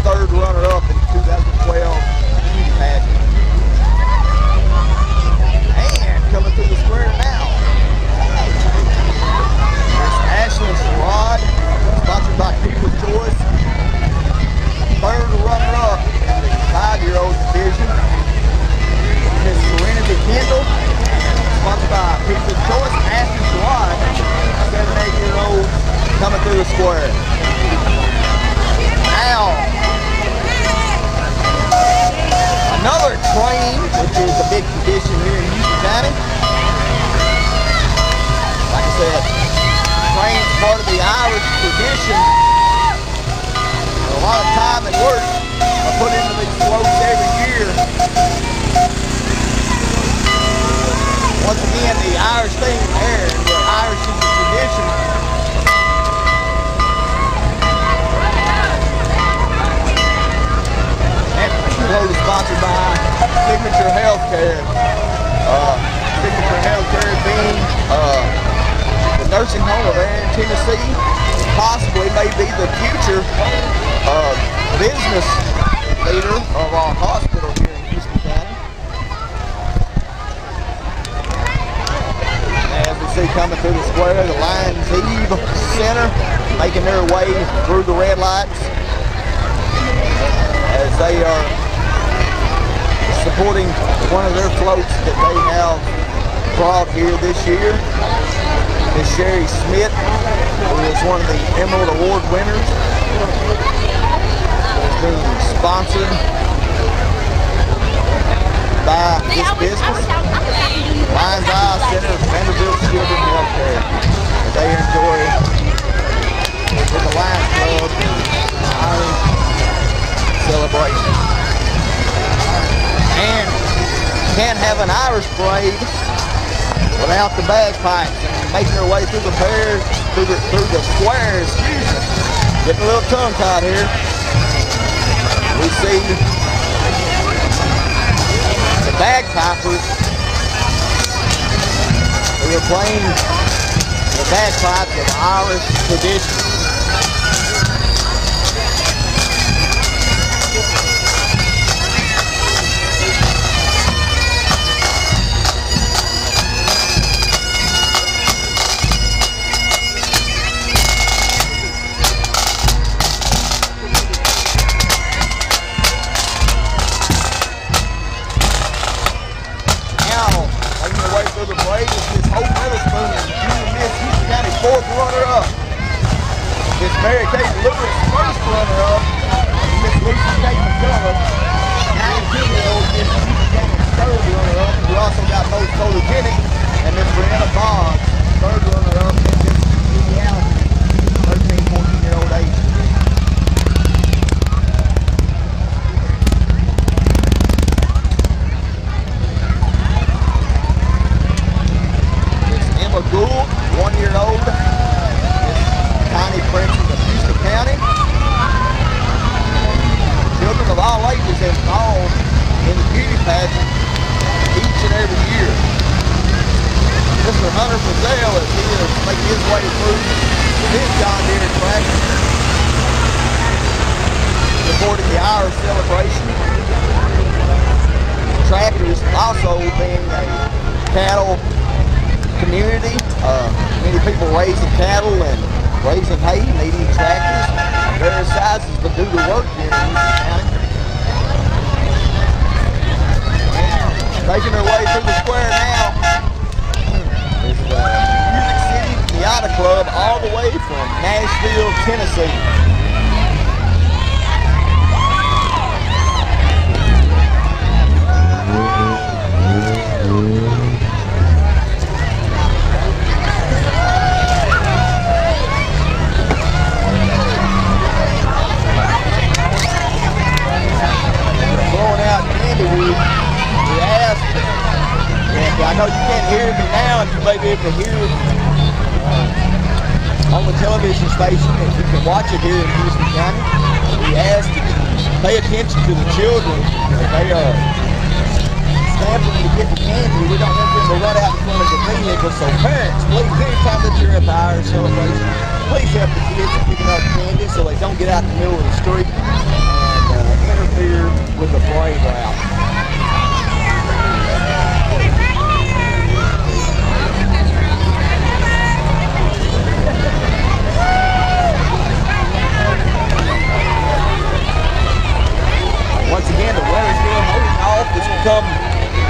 third runner-up in 2012 Beauty Pageant. And coming through the square now, Miss Ashley Sherrod, sponsored by People's Choice, third runner-up in the 5-year-old division. Miss Serenity Kendall, sponsored by People's Choice. Ashley Sherrod, 7-8-year-old, coming through the square. Now, another train, which is a big tradition here in Houston County. Like I said, train's part of the Irish tradition. A lot of time and work are put into these floats every year. Once again, the Irish theme, Erin, where Irish is a tradition. And the float is sponsored by Signature Healthcare. Signature Healthcare being the nursing home of Erin, Tennessee, possibly may be the future business leader of our hospital here in Houston County. And as we see coming through the square, the Lions Eve Center making their way through the red lights as they are supporting one of their floats that they have brought here this year. Miss Sherry Smith, who is one of the Emerald Award winners, is being sponsored by this business, Lions Eye Center of Vanderbilt Children's Healthcare. They enjoy with the Lions Club Irish celebration. And can't have an Irish parade without the bagpipes and making their way through the pairs, through the squares. Getting a little tongue-tied here. We see the bagpipers who are playing the bagpipes of Irish tradition. Mary Kate Lewis, first runner-up, Miss Lucy Kate McCullough, 19-year-old Miss Houston County, third runner-up. We also got most photogenic, and Miss Brianna Boggs, third runner-up, and Miss Judy Allison, 13, 14-year-old age. Miss Emma Gould, 1-year-old, this John Deere tractor, supporting the Irish celebration. Tractors also being a cattle community. Many people raising cattle and raising hay, needing tractors, various sizes to do the work here in Houston County. Making their way through the square now is the Music City Miata Club, all the way from Nashville, Tennessee. Blowing out Candywood. We asked, and I know you can't hear me now, and you may be able to hear it on the television station, and you can watch it here in Houston County. We asked to pay attention to the children as they are stamping to get the candy. We don't want them to run out in front of the vehicle, so parents, please, anytime that you're at the Irish celebration, please help the kids picking up candy so they don't get out in the middle of the street and interfere with the parade route. Once again, the weather's still holding off. It's become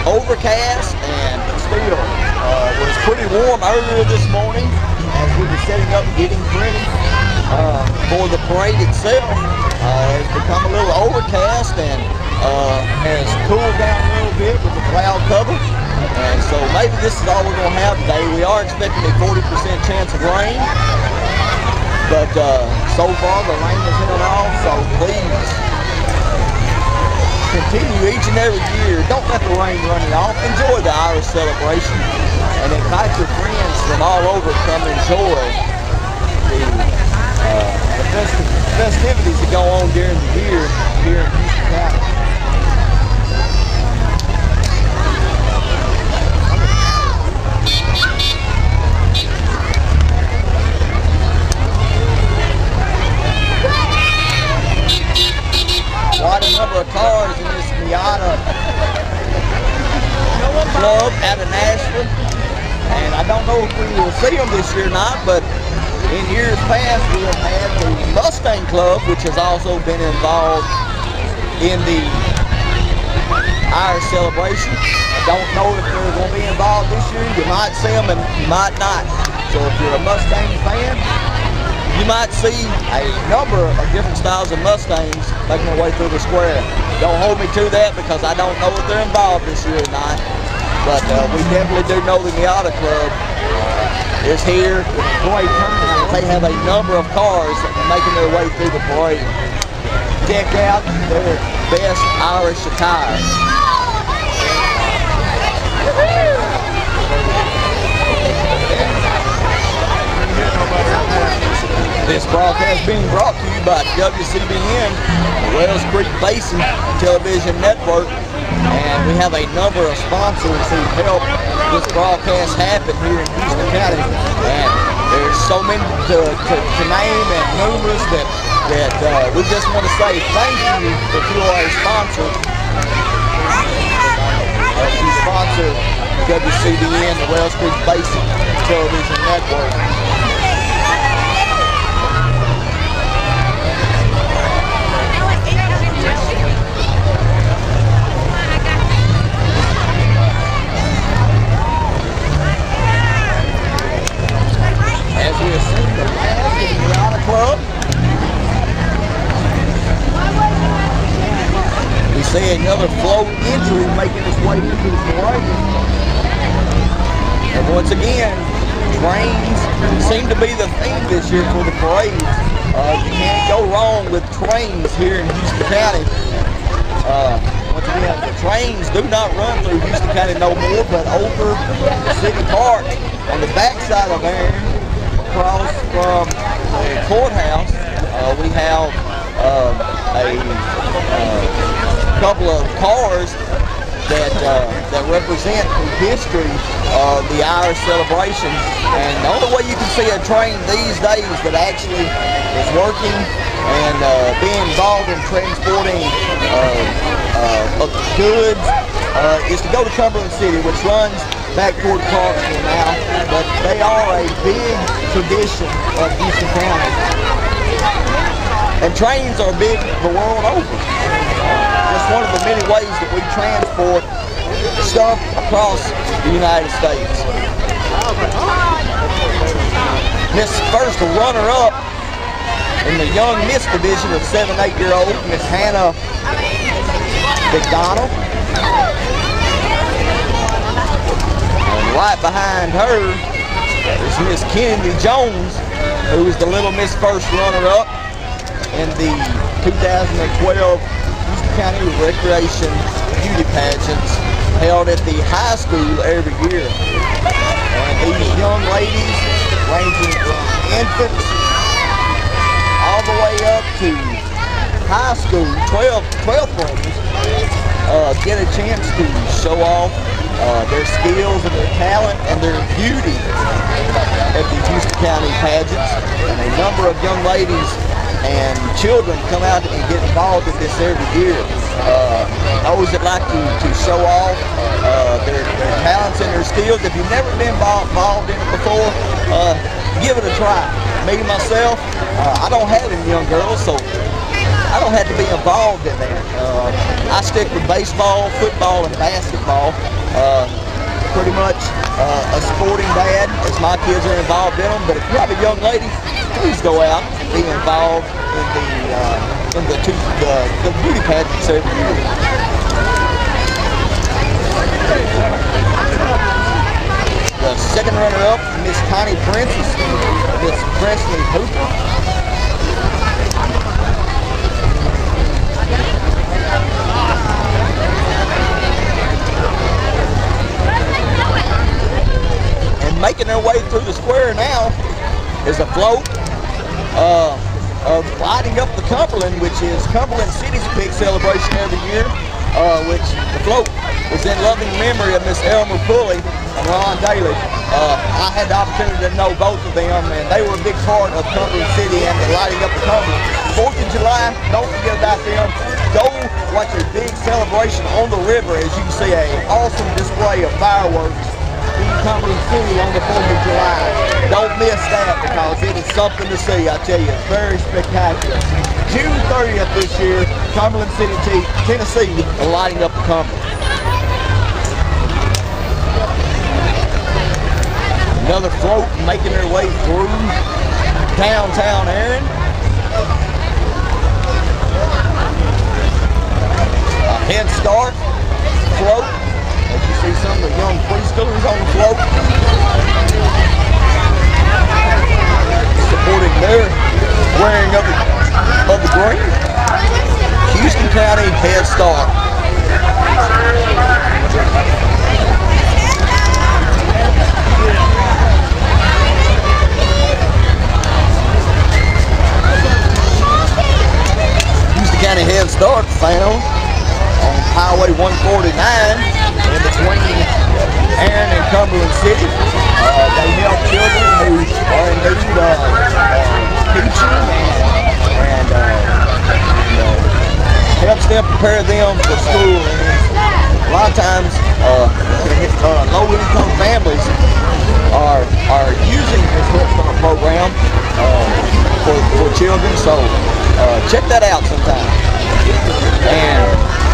overcast and still was pretty warm earlier this morning as we were setting up and getting ready for the parade itself. It's become a little overcast and has cooled down a little bit with the cloud cover. And so maybe this is all we're going to have today. We are expecting a 40% chance of rain. But so far the rain is in and off, so please continue each and every year. Don't let the rain run it off. Enjoy the Irish celebration and invite your friends from all over to come enjoy the festivities that go on during the year here in Houston County. Quite a number of cars in this Miata club out of Nashville, and I don't know if we will see them this year or not, but in years past we have had the Mustang Club, which has also been involved in the Irish celebration. I don't know if they're going to be involved this year. You might see them and you might not. So if you're a Mustang fan, you might see a number of different styles of Mustangs making their way through the square. Don't hold me to that because I don't know if they're involved this year or not. But we definitely do know the Miata Club is here with a great turnout. They have a number of cars making their way through the parade, decked out in their best Irish attire. This broadcast being brought to you by WCBN, the Wells Creek Basin Television Network, and we have a number of sponsors who help this broadcast happen here in Houston County, and there's so many to name and numerous that we just want to say thank you if you are a sponsor. You sponsor WCBN, the Wells Creek Basin Television Network. As we ascend the path of the Miata Club, we see another float entry making its way into the parade. And once again, trains seem to be the theme this year for the parade. You can't go wrong with trains here in Houston County. Once again, the trains do not run through Houston County no more, but over the City Park on the backside of Erin, across from the courthouse, we have a couple of cars that represent the history the Irish celebration. And the only way you can see a train these days that actually is working and being involved in transporting goods is to go to Cumberland City, which runs back toward Clarksville now, but they are a big tradition of Houston County. And trains are big the world over. It's one of the many ways that we transport stuff across the United States. Miss first runner-up in the young Miss division of 7 and 8-year-old, Miss Hannah McDonald. And right behind her is Miss Kennedy Jones, who is the Little Miss first runner-up in the 2012 Houston County Recreation Beauty Pageants held at the high school every year. And these young ladies, ranging from infants all the way up to high school, 12th graders, get a chance to show off their skills and their talent and their beauty at the Houston County pageants. And a number of young ladies and children come out and get involved in this every year. Those that like to show off their talents and their skills. If you've never been involved in it before, give it a try. Me, myself, I don't have any young girls, so I don't have to be involved in that. I stick with baseball, football, and basketball. Pretty much a sporting dad, as my kids are involved in them. But if you have a young lady, please go out and be involved in the beauty pageants every year. The second runner-up, Miss Connie Princess, Miss Presley Hooper. And making their way through the square now is a float of lighting up the Cumberland, which is Cumberland City's big celebration every year, which the float was in loving memory of Miss Elmer Pulley and Ron Daly. I had the opportunity to know both of them, and they were a big part of Cumberland City and lighting up the Cumberland. 4th of July, don't forget about them. Go watch a big celebration on the river as you can see an awesome display of fireworks in Cumberland City on the 4th of July. Don't miss that because it is something to see. I tell you, it's very spectacular. June 30th this year, Cumberland City, Tennessee, lighting up the Cumberland. Another float making their way through downtown Erin. A Head Start float. As you see some of the young preschoolers on the float. Supporting their wearing of the green. Houston County Head Start. Houston County Head Start found on Highway 149 in between Erin and Cumberland City. They help children who are in need of teaching and helps them prepare them for school. And a lot of times low-income families are using this Head Start program for children, so check that out sometime. And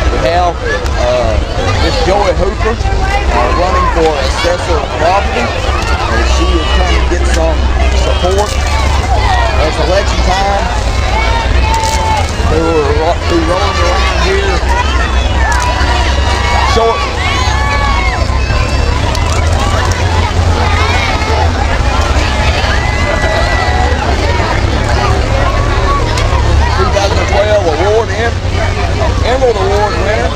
we have Miss Joy Hooper running for assessor of property. She is trying to get some support. It's election time. They will be rolling around here shortly. Award Emerald Award winner,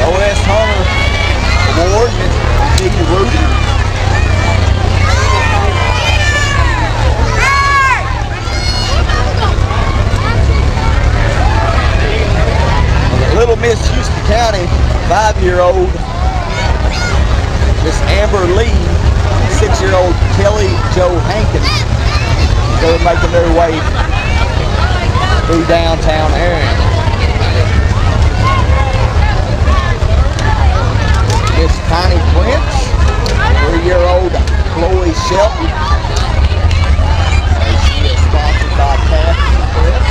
O.S. Hunter Award, Miss Rudy. Little Miss Houston County 5-year-old Miss Amber Lee, 6-year-old Kelly Joe Hankins. They're making their way through downtown Erin. Miss Tiny Prince, 3-year-old Chloe Shelton. She is sponsored by Cassie Express.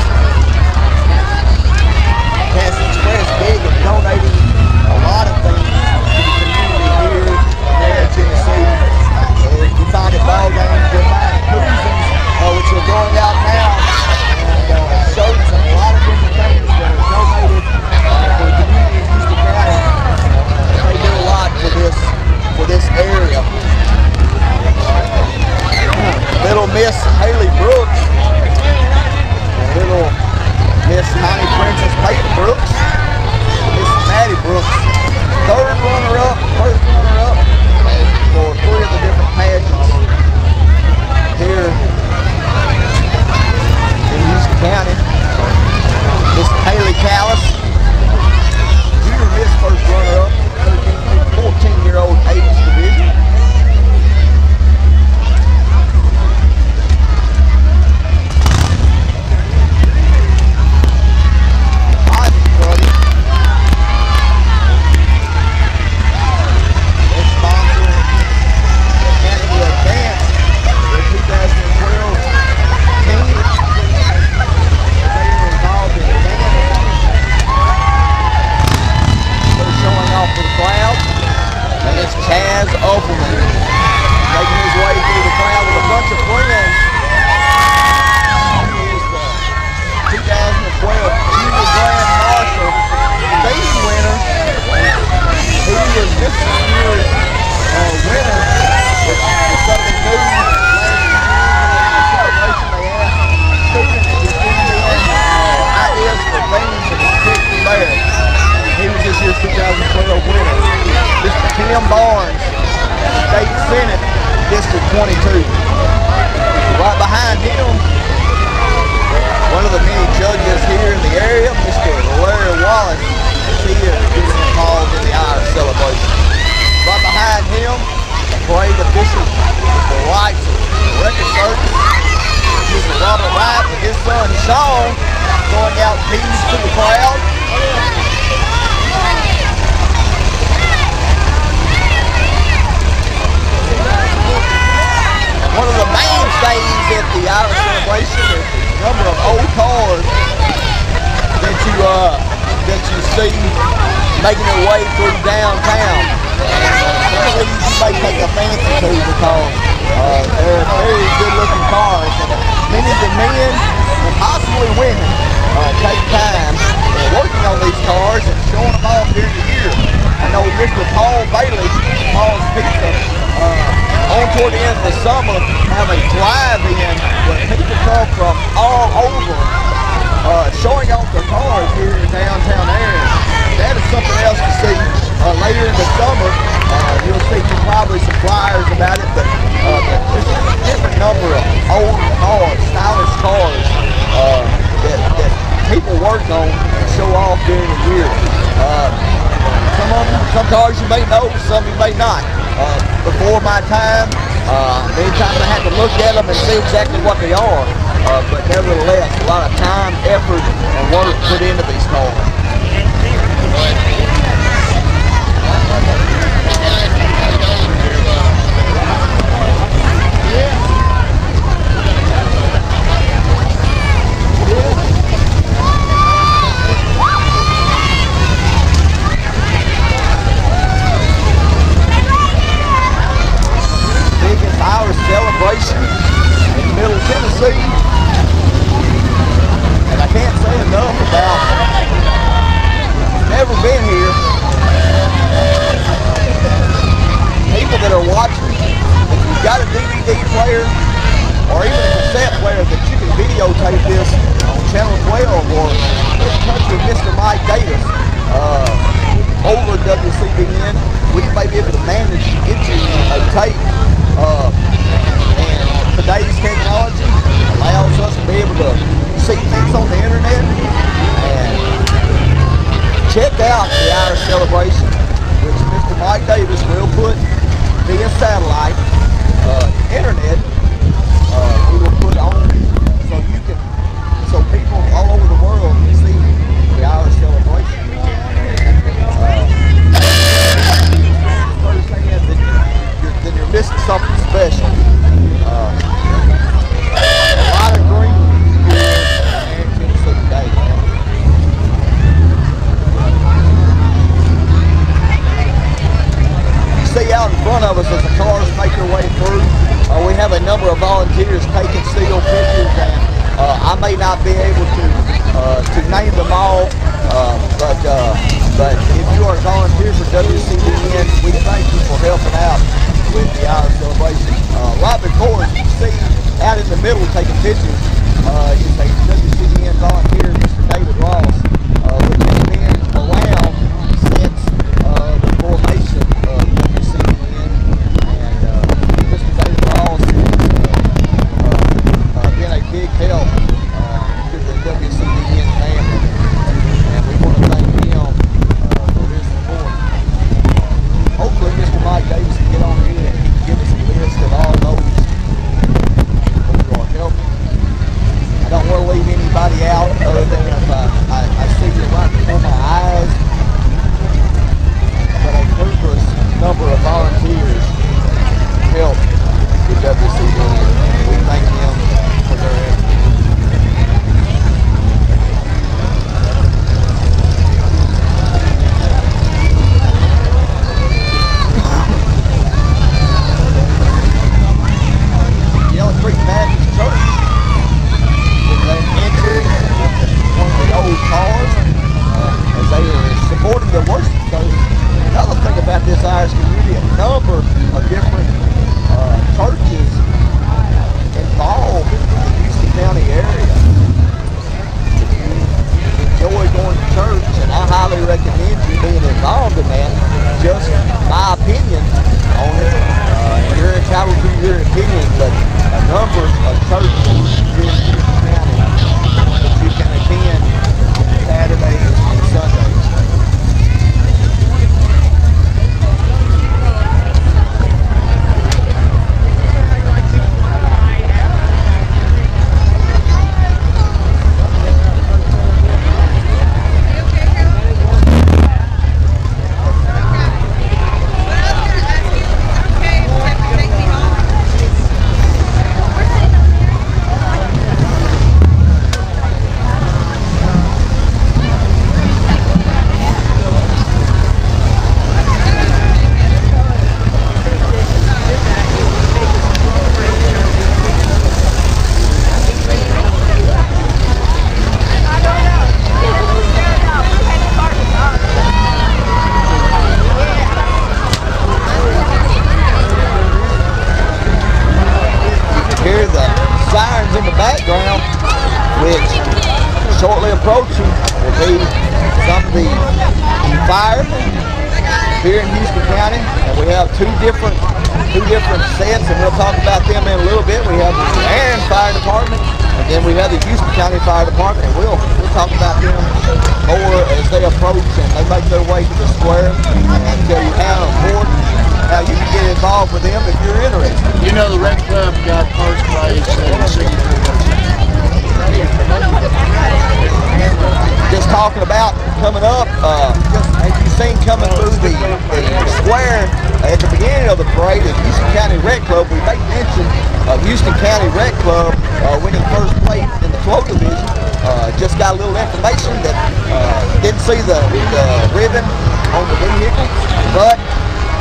Cassie Express big and donating a lot of things to the community here in Tennessee. If you find it ball games, you'll find koozies, which are going out now, and shirts and a lot of different things that are donated for the community of Houston County. They do a lot for this area. Little Miss Haley Brooks, little Miss Tiny Princess Peyton Brooks, Miss Maddie Brooks, third runner-up, first runner-up for 3 of the different pageants here in Houston County. Miss Haley Callis, junior Miss first runner-up, 14-year-old age division. Making their way through downtown. Some of these you may take a fancy to because they're very good looking cars. And many of the men and possibly women take time working on these cars and showing them off during the year. I know Mr. Paul Bailey, Paul's Pizza, on toward the end of the summer have a drive-in where people come from all over showing off their cars here in downtown Erin. That is something else to see later in the summer. You'll see probably some flyers about it, but there's a different number of old cars, stylish cars that people work on and show off during the year. Some cars you may know, some you may not. Before my time, many times I had to look at them and see exactly what they are. But nevertheless, a lot of time, effort, and work put into these cars. Biggest Irish celebration in Middle Tennessee, and I can't say enough about never been here. People that are watching, if you've got a DVD player or even a cassette player that you can videotape this on Channel 12 or get in touch with Mr. Mike Davis over WCBN, we may be able to manage to get you a tape. And today's technology allows us to be able to see things on the internet and check out the Irish celebration, which Mr. Mike Davis will put the to name them all, but if you are a volunteer for WCBN, we thank you for helping out with the Irish celebration. Right before us, you see out in the middle taking pictures is a WCBN volunteer, Mr. David Ross, which has been around since the formation of WCBN, and Mr. David Ross has been a big help to the WCBN family, and we want to thank him for his support. Hopefully Mr. Mike Davis can get on here and give us a list of all those who are helping. I don't want to leave anybody out other than if I see you right before my eyes, but a numerous number of volunteers help the WCBN. We thank them for their efforts. Creek Baptist Church is entering one of the old cars as they are supporting the worship service. Another thing about this Irish community, a number of different churches involved in the Houston County area. If you enjoy going to church, and I highly recommend you being involved in that, just my opinion on it. You're entitled to your opinion, but a number of churches here in Houston County that you can attend Saturdays and Sundays. Approaching will be some of the fire here in Houston County, and we have two different sets, and we'll talk about them in a little bit. We have the Erin Fire Department, and then we have the Houston County Fire Department, and we'll talk about them more as they approach and they make their way to the square, and tell you how important, how you can get involved with them if you're interested. You know the Red Club got first place and just talking about coming up, just as you've seen coming through the square at the beginning of the parade, the Houston County Rec Club, we made mention of Houston County Rec Club winning first place in the float division. Just got a little information that didn't see the ribbon on the vehicle, but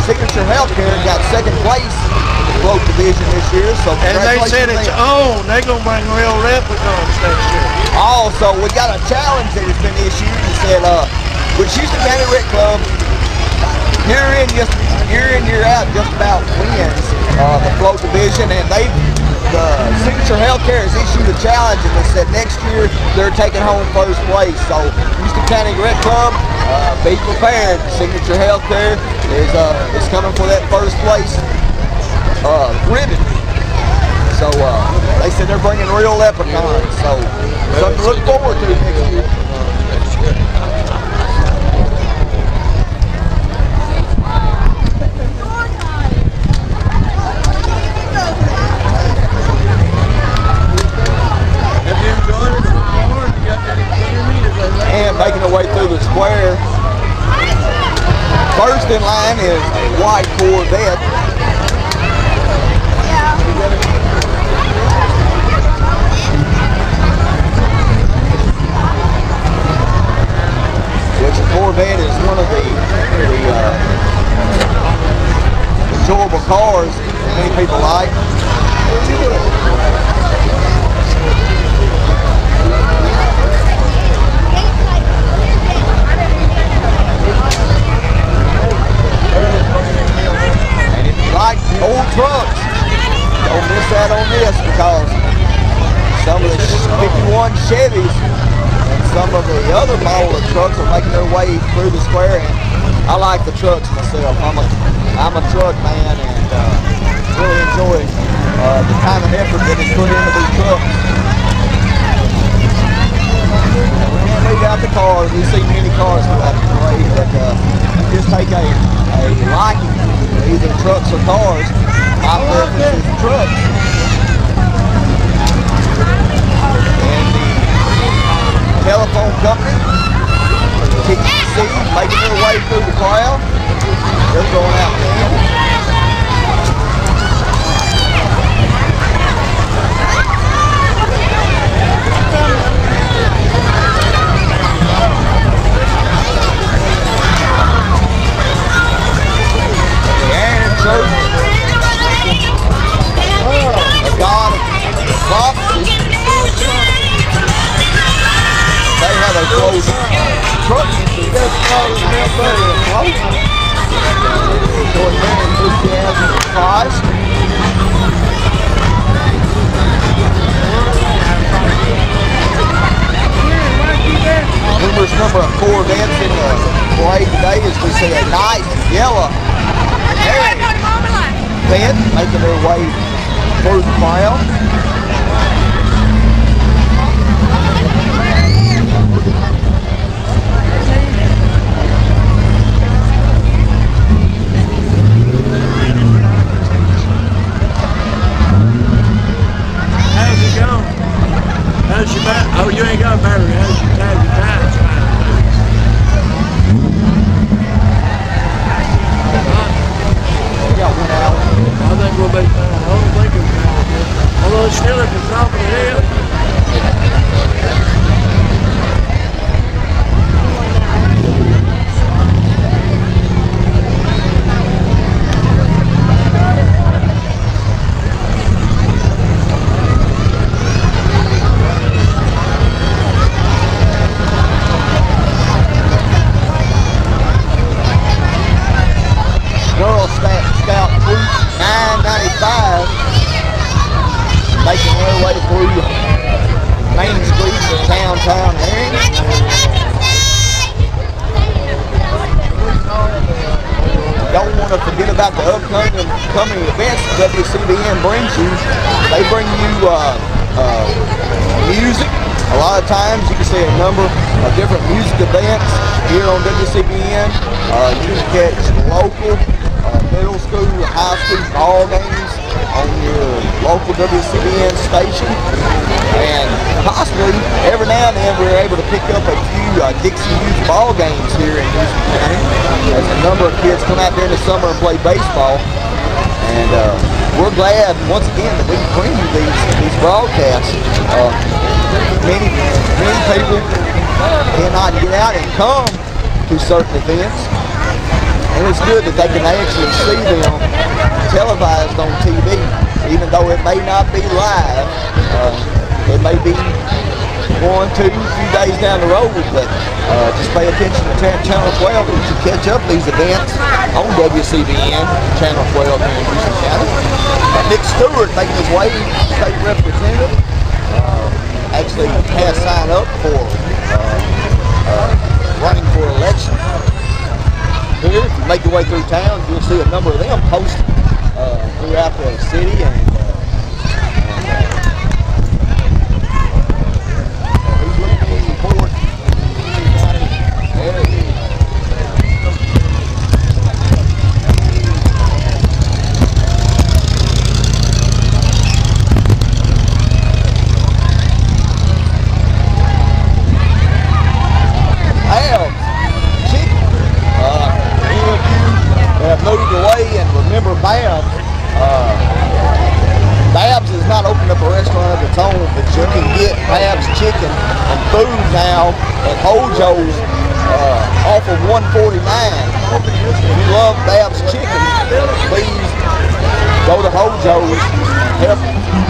Signature Healthcare got second place in the float division this year. So and they said it's on. They're gonna bring real replicons next year. Also, we got a challenge that has been issued and said, with Houston County Rec Club, year in year out, just about wins the float division, and the Signature Healthcare has issued a challenge, and they said next year they're taking home first place. So Houston County Rec Club, be prepared. Signature Healthcare is coming for that first place ribbon. So they said they're bringing real leprechauns. So something to look forward to next year. And making their way through the square. First in line is a white Corvette. Which a Corvette is one of the enjoyable cars that many people like. one Chevys and some of the other model of trucks are making their way through the square. And I like the trucks myself. I'm a truck man and really enjoy the time and effort that is put into these trucks. We can't leave out the cars. We see many cars throughout the parade, but you just take a liking to either trucks or cars. My preference is trucks. And the telephone company, TTC, making their way through the crowd. They're going out there. The Erin Church, a God of prophecy. They have a close truck showing their enthusiasm for Christ. Numerous number of Corvettes in the parade today as we see a nice yellow Corvette making their way through the crowd. How's it going? How's your battery? Oh, you ain't got a battery. How's your time's fine. I think we'll be fine. I don't think it's fine. Although it's still at the top of the hill. Girl Scout Troop 995 making their way through main streets of downtown Erin. Don't want to forget about the upcoming events WCBN brings you. They bring you music. A lot of times you can see a number of different music events here on WCBN. You can catch local, middle school, high school ball games on your local WCBN station. And possibly every now and then we're able to pick up a few Dixie Youth ball games here in Houston County as a number of kids come out there in the summer and play baseball. And we're glad once again that we can bring you these broadcasts. Many people cannot get out and come to certain events, and it's good that they can actually see them televised on TV, even though it may not be live. It may be 1, 2, few days down the road, but just pay attention to Channel 12 to catch up these events on WCBN, Channel 12 here in Houston County. Nick Stewart making his way, state representative, actually has signed up for running for election. Here, if you make your way through town, you'll see a number of them posted throughout the city, and he's looking for support. Moved away and remember Babs. Babs has not opened up a restaurant of its own, but you can get Babs chicken and food now at Hojo's off of 149. If you love Babs chicken, please go to Hojo's and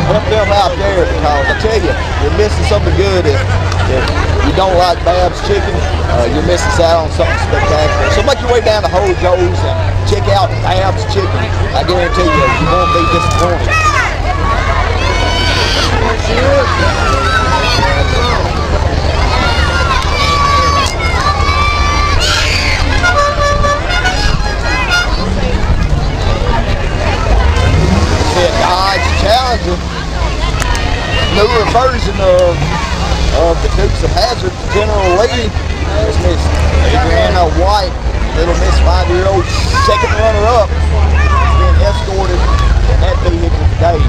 help them out there, because I tell you, you're missing something good if you don't like Babs chicken. You're missing out on something spectacular. So make your way down to Hojo's and check out Babs chicken. I guarantee you won't be disappointed. version of the Dukes of Hazzard, General Lee, is Miss Adriana White, little Miss 5-year-old second runner-up, being escorted in that vehicle today.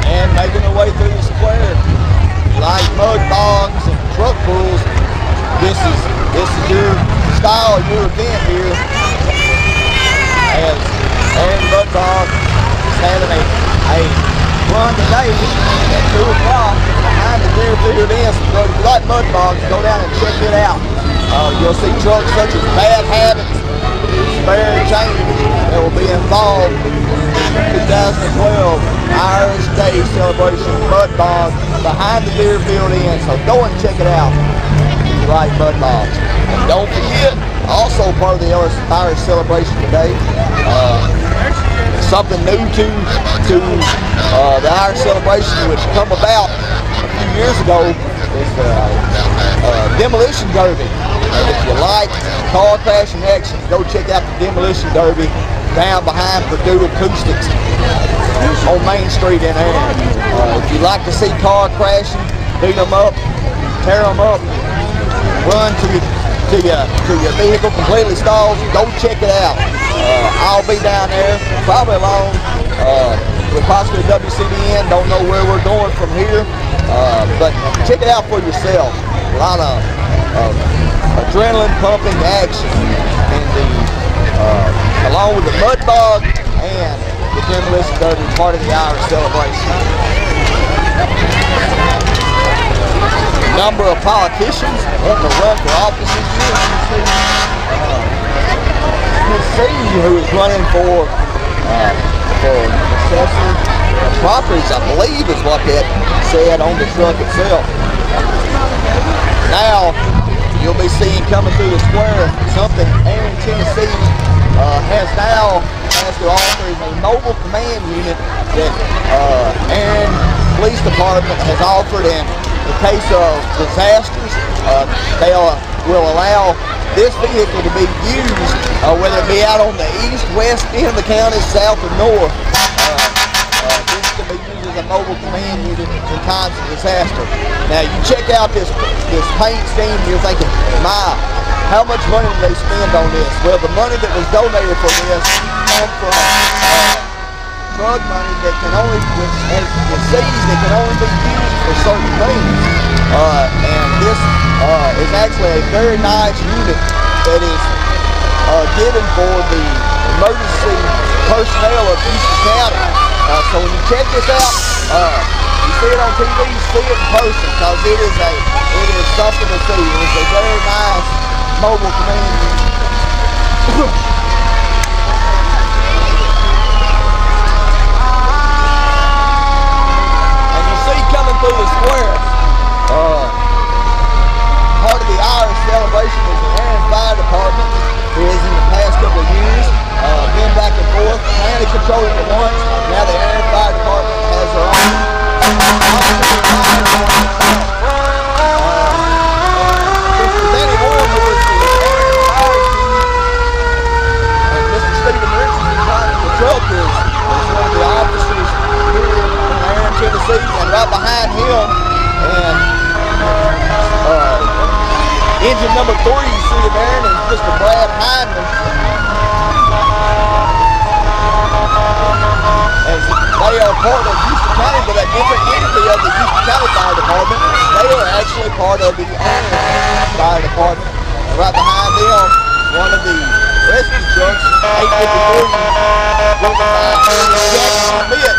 And making their way through the square, like mud bogs and truck pulls, this is your style, your event here. As Erin Mudbog is having a run today at 2 o'clock behind the Deerfield Inn. So if you like Mudbogs, go down and check it out. You'll see trucks such as Bad Habits, Spare Change that will be involved in 2012 Irish Day celebration Mudbog behind the Deerfield Inn. So go and check it out if you like Mudbogs. And don't forget, also part of the Irish celebration today, something new to the Irish celebration, which come about a few years ago, is the Demolition Derby. And if you like car crashing action, go check out the Demolition Derby down behind Purdue Acoustics on Main Street in Erin. If you like to see car crashing, beat them up, tear them up, run to your vehicle completely stalled, go check it out. I'll be down there, probably along with possibly WCBN. Don't know where we're going from here, but check it out for yourself. A lot of adrenaline pumping action in the along with the Mudbog and the Demolition Derby, part of the Irish celebration. Number of politicians wanting to run for office this year. Miss C, who is running for assessor of properties, I believe is what that said on the truck itself. Now, you'll be seeing coming through the square something Erin, Tennessee has now to offer is a mobile command unit that Erin Police Department has offered in the case of disasters. They will allow this vehicle to be used, whether it be out on the east, west end of the county, south, or north. This can be used as a mobile command unit in times of disaster. Now, you check out this paint scheme, you're thinking, my, how much money did they spend on this? Well, the money that was donated for this comes from drug money that can only, which has disease that can only be used for certain things. And this is actually a very nice unit that is given for the emergency personnel of Houston County. So when you check this out, you see it on TV, you see it in person, because it is something to see. It is a very nice mobile command unit. Through the square, part of the Irish celebration is the Erin Fire Department, who has in the past couple of years been back and forth, trying to control it at once. Now the Erin Fire Department has their own. Mr. Danny Moore, who is the Erin Fire Chief, and Mr. Stephen Richardson driving the truck is one of the officers here in Erin, Tennessee, and right behind him, and engine number 3 you see of Erin is Mr. Brad Hindman. As they are part of Houston County, but a different entity of the Houston County Fire Department. They are actually part of the Erin Fire Department. And right behind them, one of the rescue trucks, 854, Jackson Smith.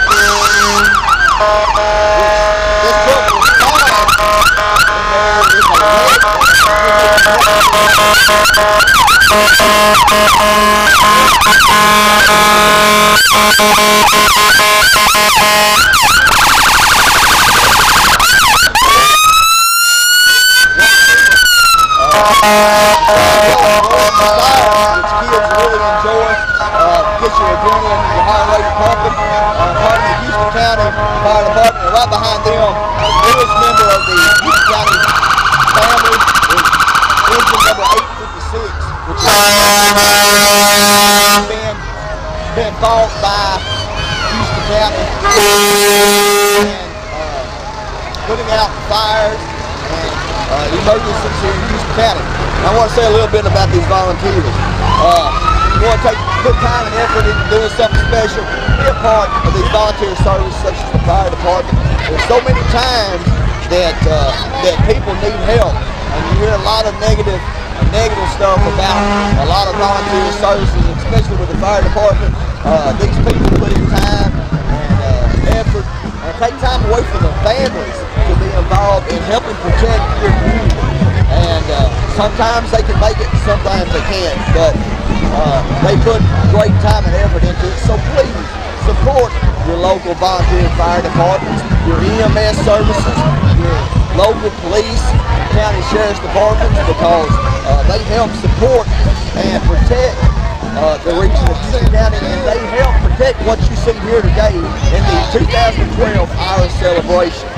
This truck was fine, and there is a which kids really enjoy, gets your adrenaline, your heart rate pumping. Part of the Houston County Fire Department, and right behind them, the newest member of the Houston County family is engine number 856, which is fought by Houston County and putting out fires and emergencies here in Houston County. And I want to say a little bit about these volunteers. You want to put time and effort into doing something special, be a part of these volunteer services such as the fire department. There's so many times that people need help, and you hear a lot of negative stuff about a lot of volunteer services, especially with the fire department. These people put in time and effort and take time away from their families to be involved in helping protect your community. And sometimes they can make it, sometimes they can't, but they put great time and effort into it. So please support your local volunteer fire departments, your EMS services, your local police, county sheriff's departments, because they help support and protect the region of Houston County, and they help protect what you see here today in the 2012 Irish celebration.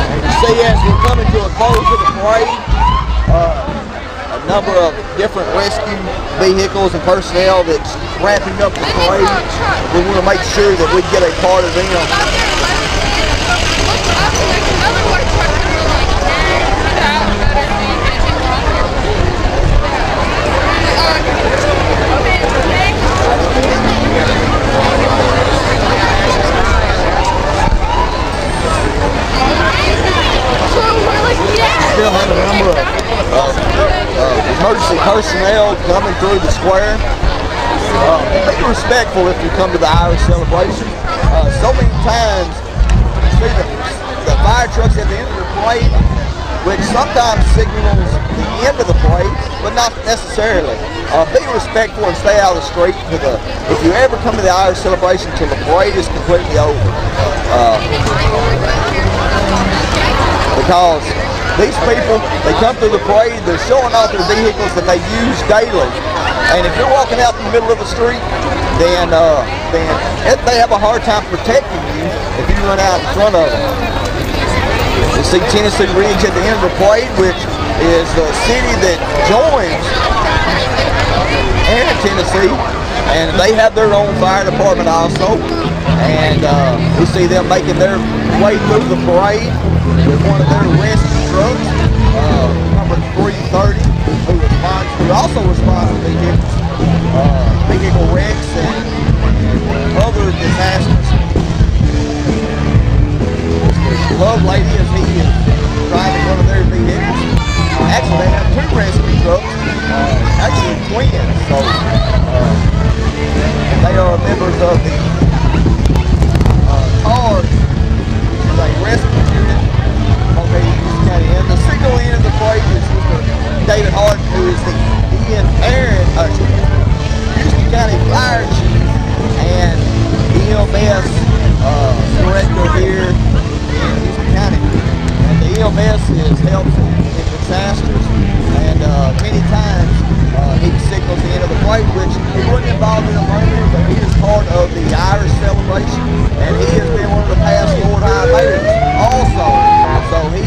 And you see, as we're coming to a close of the parade, a number of different rescue vehicles and personnel that's wrapping up the parade. We want to make sure that we get a part of them. Still have a number of emergency personnel coming through the square. Be respectful if you come to the Irish celebration. So many times you see the fire trucks at the end of the parade, which sometimes signals the end of the parade, but not necessarily. Be respectful and stay out of the street. If you ever come to the Irish celebration until the parade is completely over. Because these people, they come through the parade, they're showing off their vehicles that they use daily. And if you're walking out in the middle of the street, then they have a hard time protecting you if you run out in front of them. You see Tennessee Ridge at the end of the parade, which is the city that joins Erin, Tennessee, and they have their own fire department also. And we see them making their way through the parade with one of their rescue trucks, number 330, who also responds to vehicle wrecks and other disasters. The Love Lady, as he is driving one of their vehicles. Actually, they have two rescue trucks, actually twins, so they are members of the CARS, a rescue unit located in Houston County. And the signal end of the parade is Mr. David Hart, who is the Erin, Houston County Fire Chief and EMS director here in Houston County. And the EMS is helps in disasters, and many times he signals the end of the parade, which he wasn't involved in a moment, but he is part of the Irish celebration, and he has been one of the past Lord High Mayors also. So he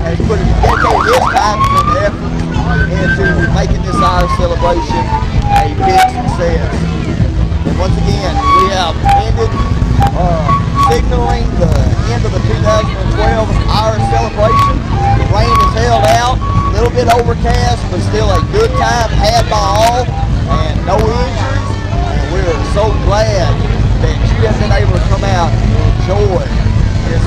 has dedicated his time and effort into making this Irish celebration a big success. And once again, we have ended signaling the end of the 2012 Irish celebration. The rain is held out, a little bit overcast, but still a good time had by all, and no injuries. And we're so glad that you have been able to come out and enjoy this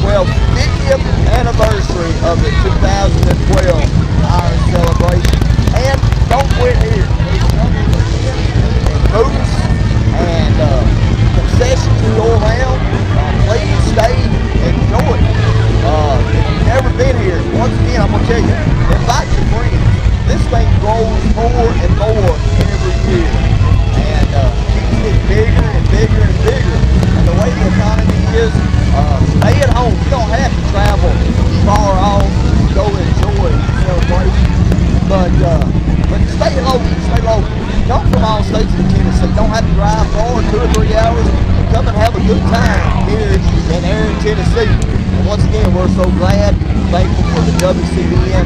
2012 50th anniversary of the 2012 Irish celebration. And don't quit here. Booths and concessions to go around. Please stay and enjoy it. If you've never been here, once again, I'm going to tell you, invite your friends. This thing grows more and more every year. And keeps getting bigger and bigger and bigger. And the way the economy is, stay at home. You don't have to travel far off to go enjoy the celebration. But stay local, stay local. Come from all states of Tennessee. Don't have to drive far, 2 or 3 hours. Come and have a good time here in Erin, Tennessee. And once again, we're so glad and thankful for the WCBN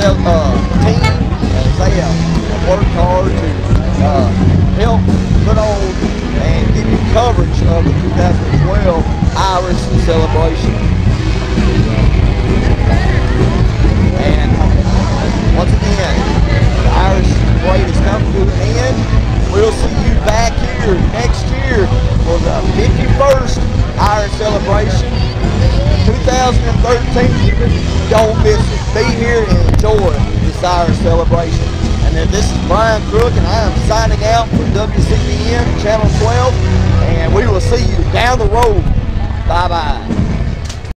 team as they have worked hard 2013. Don't miss it. Be here and enjoy this Irish celebration. And then this is Brian Crook, and I am signing out for WCBN Channel 12, and we will see you down the road. Bye-bye.